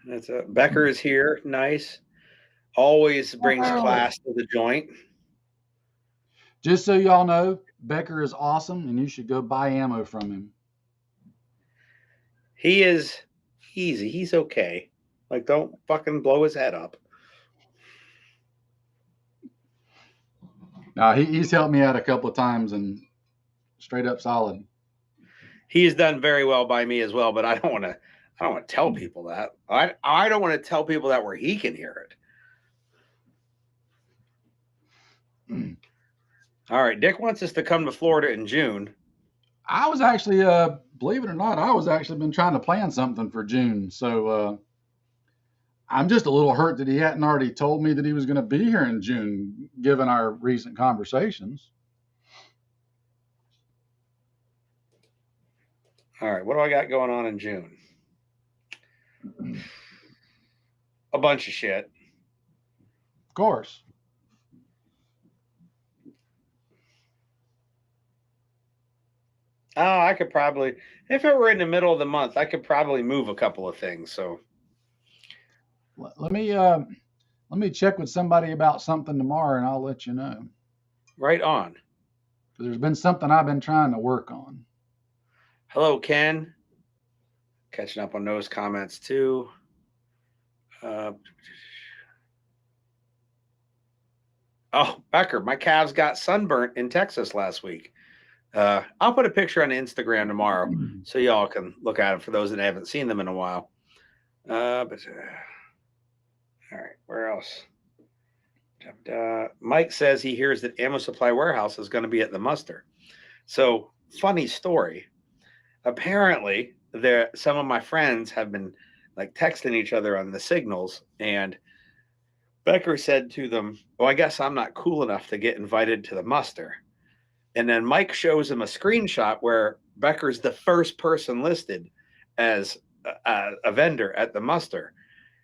that's Becker is here. Nice. Always brings class to the joint. Just so y'all know, Becker is awesome, and you should go buy ammo from him. He is easy. He's okay. Like, don't fucking blow his head up. He's helped me out a couple of times and straight up solid. He's done very well by me as well, but I don't want to tell people that. I don't want to tell people that where he can hear it. All right, Dick wants us to come to Florida in June. I was actually, believe it or not, I was actually been trying to plan something for June. So I'm just a little hurt that he hadn't already told me that he was going to be here in June, given our recent conversations. All right, what do I got going on in June? A bunch of shit. Of course. Oh, I could probably, if it were in the middle of the month, I could probably move a couple of things. So let me check with somebody about something tomorrow, and I'll let you know. Right on. There's been something I've been trying to work on. Hello, Ken. Catching up on those comments too. Oh, Becker, my calves got sunburnt in Texas last week. I'll put a picture on Instagram tomorrow so y'all can look at them for those that haven't seen them in a while. All right, where else? Mike says he hears that Ammo Supply Warehouse is going to be at the muster. So, funny story. Apparently, some of my friends have been like texting each other on the signals, and Becker said to them, "Oh, I guess I'm not cool enough to get invited to the muster." And then Mike shows him a screenshot where Becker's the first person listed as a vendor at the muster.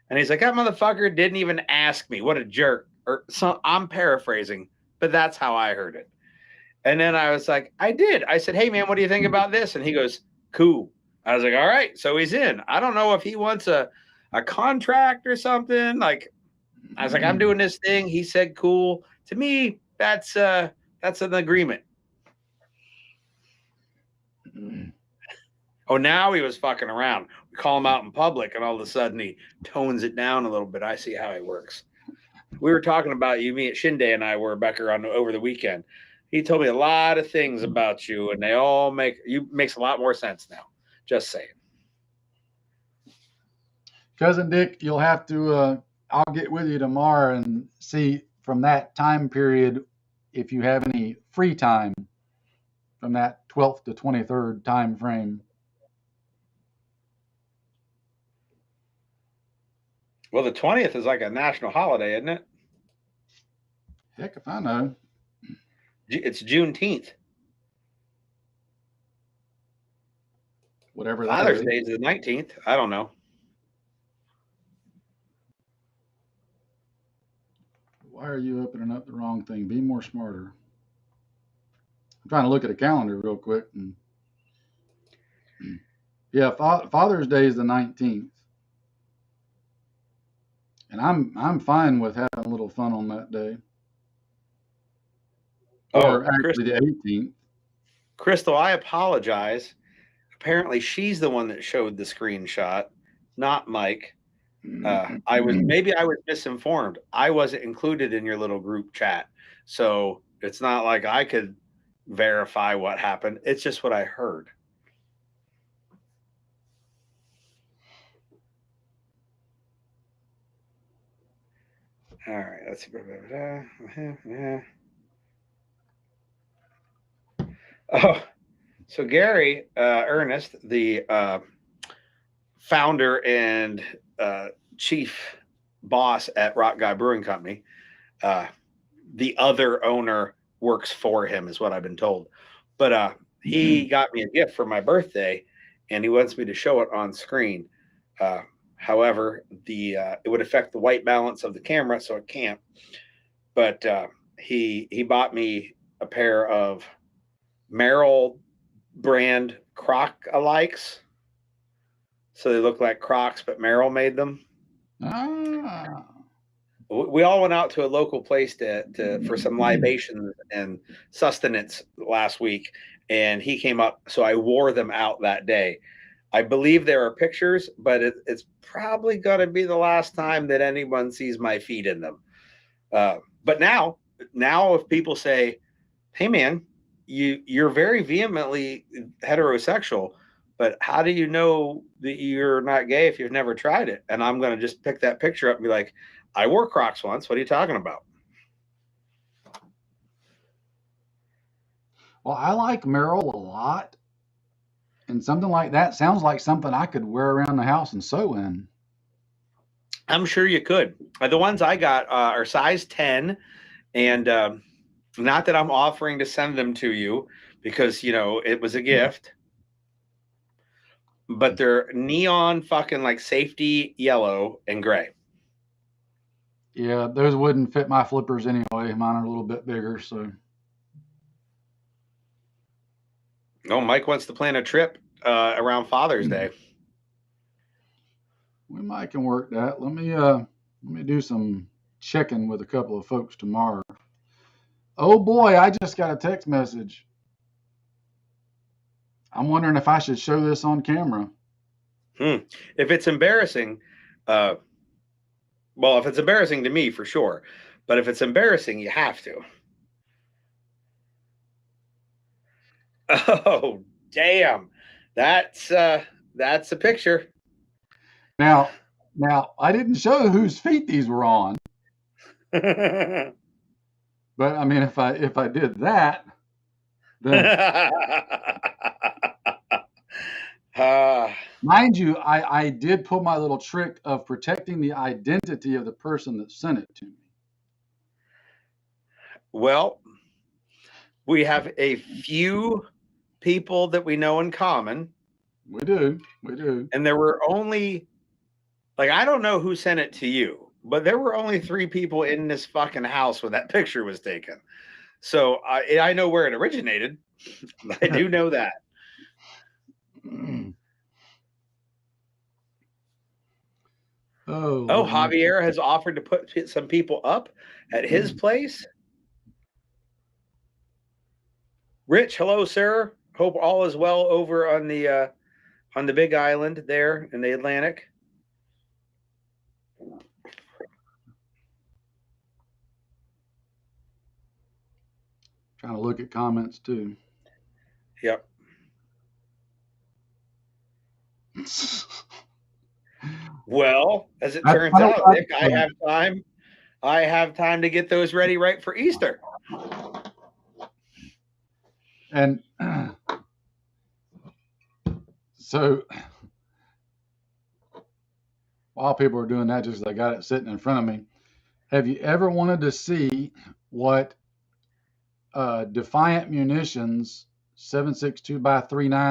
And he's like, that motherfucker didn't even ask me. What a jerk. Or so, I'm paraphrasing, but that's how I heard it. And then I was like, I did. I said, hey, man, what do you think about this? And he goes, cool. I was like, all right. So he's in. I don't know if he wants a contract or something. Like, I was like, I'm doing this thing. He said, cool. To me, that's an agreement. Oh, now he was fucking around. We call him out in public, and all of a sudden he tones it down a little bit. I see how he works. We were talking about you, me at Shinday and I were, Becker, over the weekend. He told me a lot of things about you, and they all makes a lot more sense now. Just saying. Cousin Dick, you'll have to, I'll get with you tomorrow and see from that time period if you have any free time from that 12th to 23rd time frame. Well, the 20th is like a national holiday, isn't it? Heck if I know. It's Juneteenth. Whatever that Father's is. Day is the 19th. I don't know. Why are you opening up the wrong thing? Be more smarter. I'm trying to look at a calendar real quick. And yeah, Father's Day is the 19th. And I'm fine with having a little fun on that day. Or actually the 18th. Crystal, I apologize. Apparently she's the one that showed the screenshot, not Mike. I was misinformed. I wasn't included in your little group chat. So it's not like I could verify what happened. It's just what I heard. All right, let's see. Yeah. Oh, so Gary Ernest, the founder and chief boss at Rock Guy Brewing Company. The other owner works for him, is what I've been told. But he got me a gift for my birthday, and he wants me to show it on screen. However, it would affect the white balance of the camera, so it can't. But he bought me a pair of Merrill brand Croc alikes. So they look like Crocs, but Merrill made them. Ah. We all went out to a local place for some libations and sustenance last week, and he came up, so I wore them out that day. I believe there are pictures, but it's probably going to be the last time that anyone sees my feet in them. But now if people say, "Hey, man, you're very vehemently heterosexual, but how do you know that you're not gay if you've never tried it?" And I'm going to just pick that picture up and be like, "I wore Crocs once. What are you talking about?" Well, I like Merrill a lot, and something like that sounds like something I could wear around the house and sew in. I'm sure you could. The ones I got are size 10, and not that I'm offering to send them to you because, it was a gift, but they're neon fucking like safety yellow and gray. Yeah, those wouldn't fit my flippers anyway. Mine are a little bit bigger, so. No, Mike wants to plan a trip around Father's Day. We might can work that. Let me do some checking with a couple of folks tomorrow. Oh boy, I just got a text message. I'm wondering if I should show this on camera. If it's embarrassing, well, if it's embarrassing to me, for sure. But if it's embarrassing, you have to. Oh, damn. That's a picture. Now I didn't show whose feet these were on, but I mean, if I did that, then mind you, I did pull my little trick of protecting the identity of the person that sent it to me. Well, we have a few people that we know in common. We do. And there were only, I don't know who sent it to you, but there were only 3 people in this fucking house when that picture was taken. So I know where it originated. I do know that. Oh, Javier has offered to put some people up at his place. Rich, hello, sir. Hope all is well over on the Big Island there in the Atlantic. Trying to look at comments too. Yep. Well, as it turns out, Nick, I have time to get those ready right for Easter. And so while people are doing that, just as I got it sitting in front of me, have you ever wanted to see what Defiant Munitions 7.62x39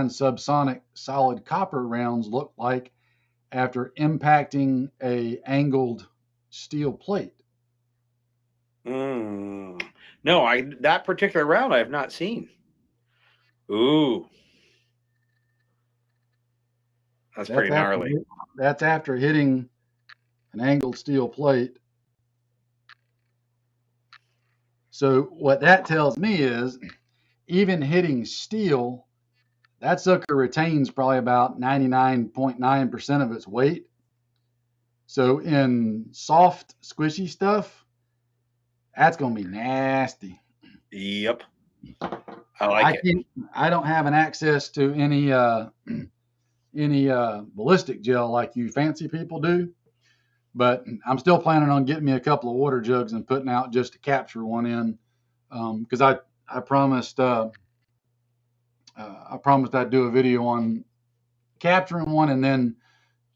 subsonic solid copper rounds look like after impacting a angled steel plate? No, that particular round I have not seen. Ooh, that's pretty gnarly. That's after hitting an angled steel plate. So what that tells me is, even hitting steel, that sucker retains probably about 99.9% of its weight. So in soft, squishy stuff, that's going to be nasty. Yep. I like it. I don't have an access to any ballistic gel like you fancy people do, but I'm still planning on getting me a couple of water jugs and putting out just to capture one in, because I promised I'd do a video on capturing one and then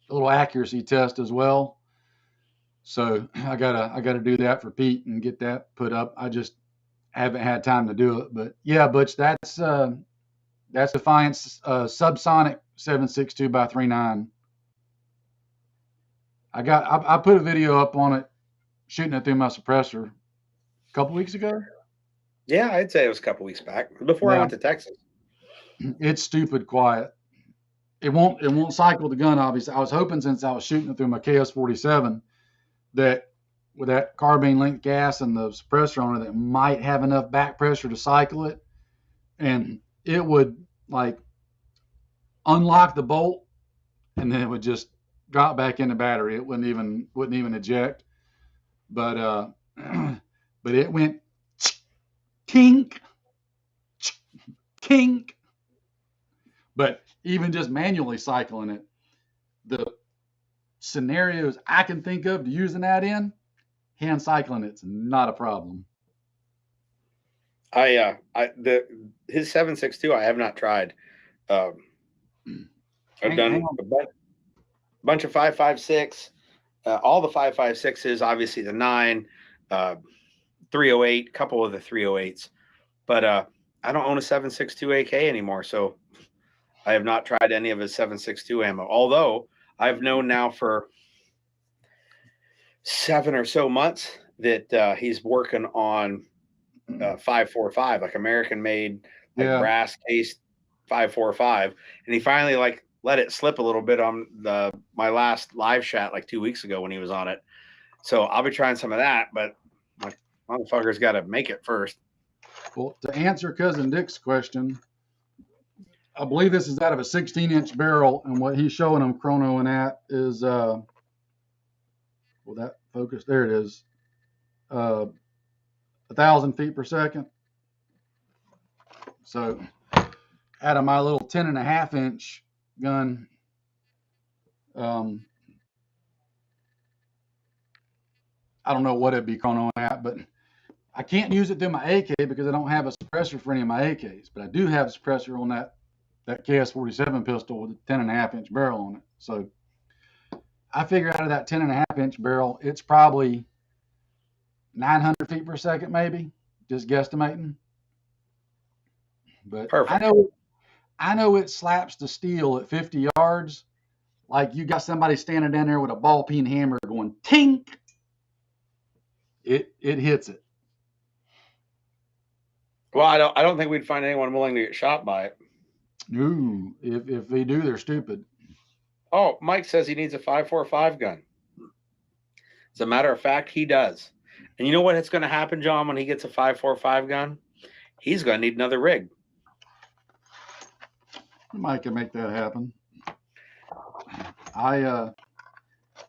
a little accuracy test as well. So I gotta do that for Pete and get that put up. I just haven't had time to do it. But yeah, Butch, that's Defiance subsonic 762 by 39. I put a video up on it shooting it through my suppressor a couple weeks ago. Yeah, I'd say it was a couple weeks back before I Yeah, went to Texas. it's stupid quiet. It won't cycle the gun. Obviously, I was hoping since I was shooting it through my KS-47 that with that carbine length gas and the suppressor on it, that might have enough back pressure to cycle it, and it would like unlock the bolt, and then it would just drop back in the battery. It wouldn't even eject. But but it went tink tink. But even just manually cycling it, the scenarios I can think of to using that in, hand cycling it's not a problem. His 762 I have not tried. I've done a bunch of 5.56, all the 5.56s, obviously the 9, 308, couple of the 308s, but I don't own a 7.62 AK anymore, so I have not tried any of his 7.62 ammo. Although I've known now for 7 or so months that he's working on 5.45, like American made, like brass cased 5.45, and he finally like let it slip a little bit on my last live shot like 2 weeks ago when he was on it. So I'll be trying some of that, but my motherfucker's got to make it first. Well, to answer Cousin Dick's question, I believe this is out of a 16-inch barrel, and what he's showing them chronoing at is well, that focus, there it is, 1,000 feet per second. So out of my little 10.5-inch gun, I don't know what it'd be chronoing at, but I can't use it through my AK because I don't have a suppressor for any of my AKs, but I do have a suppressor on that KS-47 pistol with a 10.5-inch barrel on it. So I figure out of that 10.5-inch barrel, it's probably 900 feet per second, maybe, just guesstimating. But perfect. I know it slaps the steel at 50 yards, like you got somebody standing down there with a ball peen hammer going tink. It hits it. Well, I don't think we'd find anyone willing to get shot by it. Ooh, if they do, they're stupid. Oh, Mike says he needs a 5.45 gun. As a matter of fact, he does. And you know what it's going to happen, John, when he gets a 5.45 gun? He's going to need another rig. Mike can make that happen. I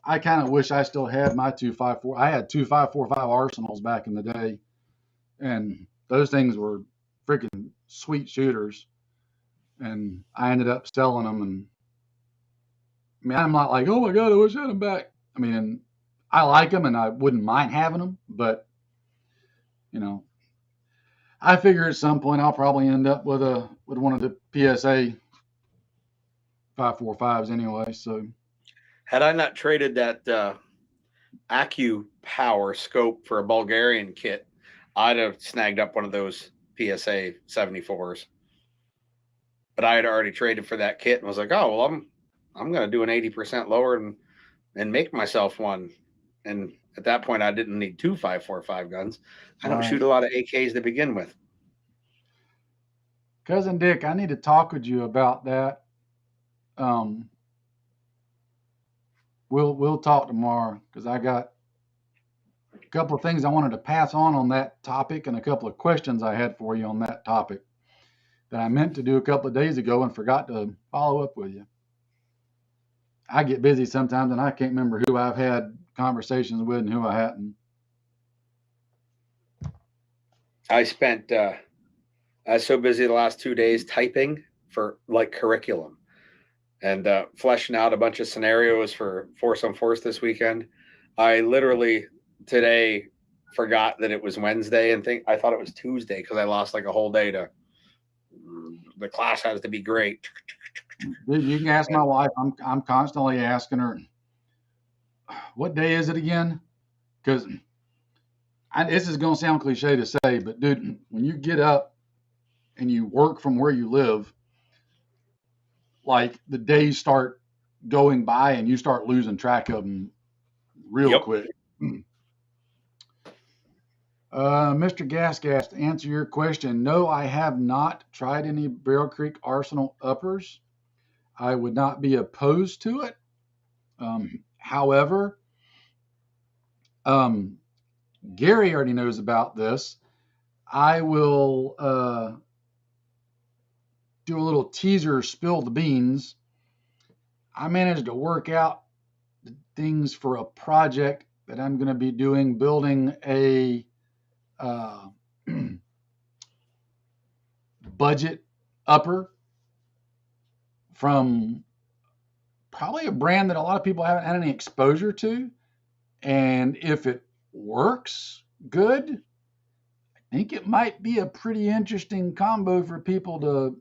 kind of wish I still had my 2.54. I had 2.545 Arsenals back in the day, and those things were freaking sweet shooters. And I ended up selling them. And I mean, I'm not like, oh my god, I wish I had them back. I mean, I like them, and I wouldn't mind having them, but you know, I figure at some point I'll probably end up with one of the PSA 5.45s anyway. So, had I not traded that Acu Power scope for a Bulgarian kit, I'd have snagged up one of those PSA 74s. But I had already traded for that kit and was like, oh well, I'm going to do an 80% lower and make myself one. And at that point, I didn't need 2 5.45 guns. I don't shoot a lot of AKs to begin with. Cousin Dick, I need to talk with you about that. We'll talk tomorrow because I got a couple of things I wanted to pass on that topic and a couple of questions I had for you on that topic that I meant to do a couple of days ago and forgot to follow up with you. I get busy sometimes and I can't remember who I've had conversations with and who I hadn't. I was so busy the last 2 days typing for like curriculum and fleshing out a bunch of scenarios for Force on Force this weekend. I literally today forgot that it was Wednesday and I thought it was Tuesday because I lost like a whole day to the class has to be great. Dude, you can ask my wife. I'm constantly asking her, what day is it again? because this is going to sound cliche to say, but dude, when you get up and you work from where you live, like the days start going by and you start losing track of them real Yep. quick. Mr. Gasgas, to answer your question, no, I have not tried any Barrel Creek Arsenal uppers. I would not be opposed to it. However, Gary already knows about this. I will do a little teaser, spill the beans. I managed to work out things for a project that I'm going to be doing, building a budget upper from probably a brand that a lot of people haven't had any exposure to. And if it works good, I think it might be a pretty interesting combo for people to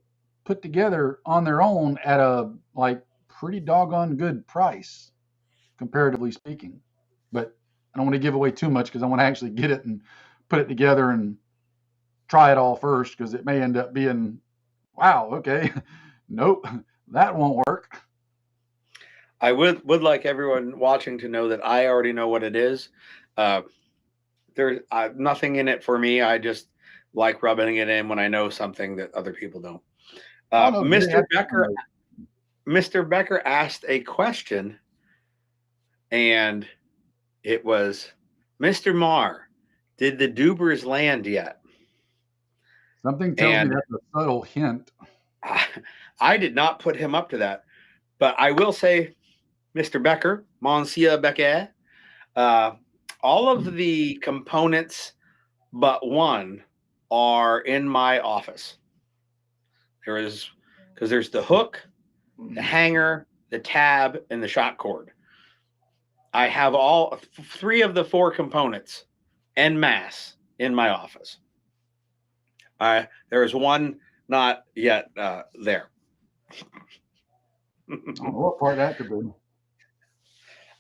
put together on their own at a like pretty doggone good price, comparatively speaking. But I don't want to give away too much because I want to actually get it and put it together and try it all first because it may end up being, wow, okay, nope, that won't work. I would like everyone watching to know that I already know what it is. There's nothing in it for me. I just like rubbing it in when I know something that other people don't. Oh no, Mr. Becker asked a question, and it was, Mr. Marr, did the Dubers land yet? Something tells me that's a subtle hint. I did not put him up to that, but I will say, Mr. Becker, Monsieur Becker, all of the components but one are in my office. Because there's the hook, the hanger, the tab, and the shot cord. I have all 3 of the 4 components en masse in my office. There is one not yet there. I don't know what part that could be.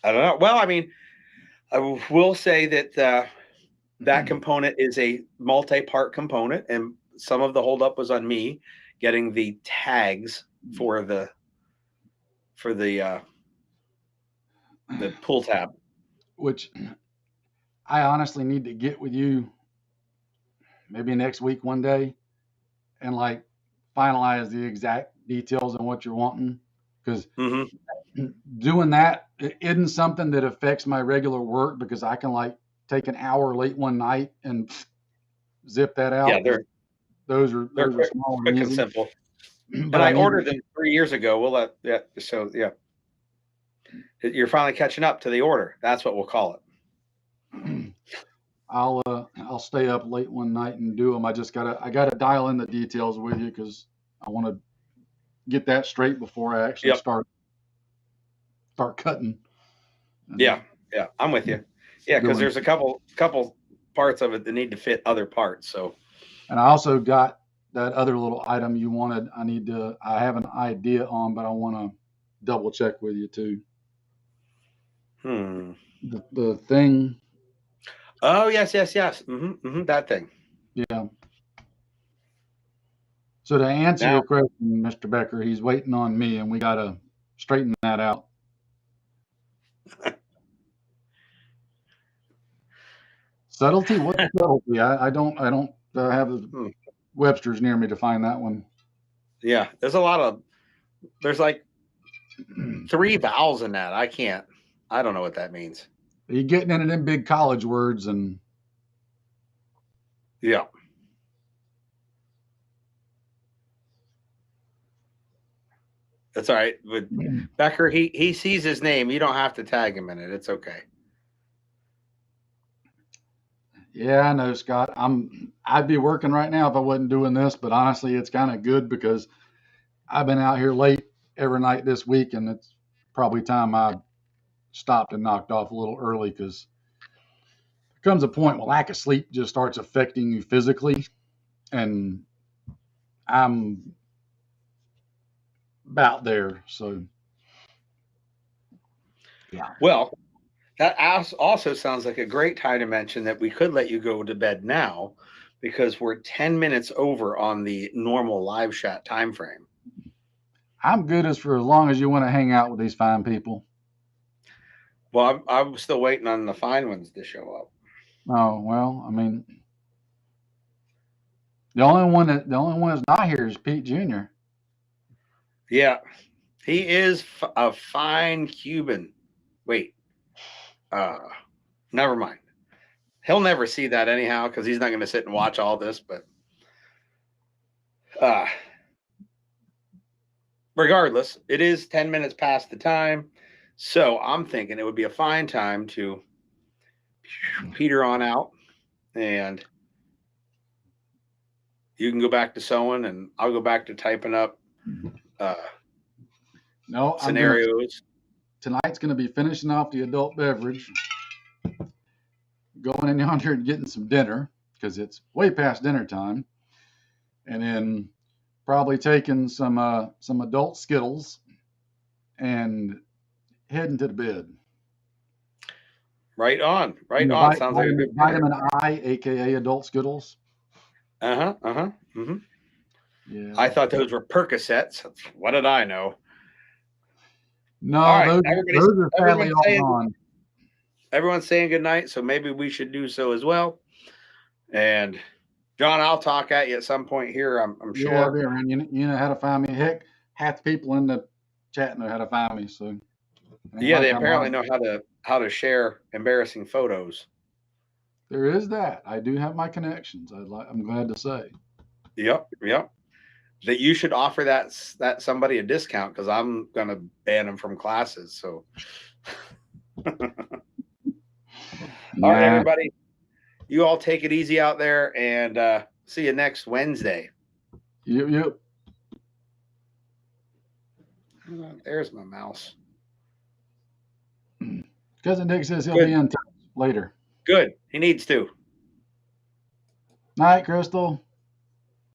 I don't know. Well, I mean, I will say that that component is a multi-part component, and some of the holdup was on me getting the tags for the pull tab. Which I honestly need to get with you maybe next week one day and like finalize the exact details on what you're wanting because doing that isn't something that affects my regular work because I can like take an hour late one night and zip that out. Yeah, those are quick, small quick and and simple. But I ordered them 3 years ago. We'll let so yeah. You're finally catching up to the order. That's what we'll call it. I'll stay up late one night and do them. I gotta dial in the details with you because I want to get that straight before I actually start cutting. Yeah, I'm with you. Yeah, because there's a couple parts of it that need to fit other parts. So, and I also got that other little item you wanted. I have an idea on, but I want to double check with you too. The thing. Oh yes. That thing. Yeah. So to answer your question, Mr. Becker, he's waiting on me, and we got to straighten that out. Subtlety? What's subtlety? I don't have the Webster's near me to find that one. Yeah, there's like 3 vowels in that. I don't know what that means. You're getting into them big college words and yeah. That's all right. But Becker, he sees his name. You don't have to tag him in it. It's okay. Yeah, I know, Scott. I'd be working right now if I wasn't doing this, but honestly, it's kind of good because I've been out here late every night this week, and it's probably time I stopped and knocked off a little early because there comes a point where lack of sleep just starts affecting you physically, and I'm about there. So, yeah. Well, That also sounds like a great time to mention that we could let you go to bed now because we're 10 minutes over on the normal live chat time frame. I'm good as long as you want to hang out with these fine people. Well, I'm still waiting on the fine ones to show up. Oh well, I mean, the only one that's not here is Pete Jr. Yeah, he is a fine Cuban. Wait, never mind. He'll never see that anyhow because he's not going to sit and watch all this. But regardless, it is 10 minutes past the time. So I'm thinking it would be a fine time to peter on out, and you can go back to sewing and I'll go back to typing up No, scenarios. Tonight's going to be finishing off the adult beverage, going in yonder and getting some dinner because it's way past dinner time, and then probably taking some adult Skittles and heading to the bed. Right on. Sounds like a good vitamin I, aka adult Skittles. Mm-hmm. Yeah. I thought those were Percocets. What did I know? No, all right, those are sadly all gone. Everyone's saying good night, so maybe we should do so as well. And John, I'll talk at you at some point here. I'm sure. Yeah, man, you know how to find me. Heck, half the people in the chat know how to find me. So yeah, they apparently know how to share embarrassing photos. There is that. I do have my connections. I'm glad to say. Yep. That you should offer that somebody a discount because I'm gonna ban them from classes. So, all right, everybody, you all take it easy out there, and see you next Wednesday. Yep. There's my mouse. Cousin Dick says he'll be in touch later. Good. He needs to. Night, Crystal.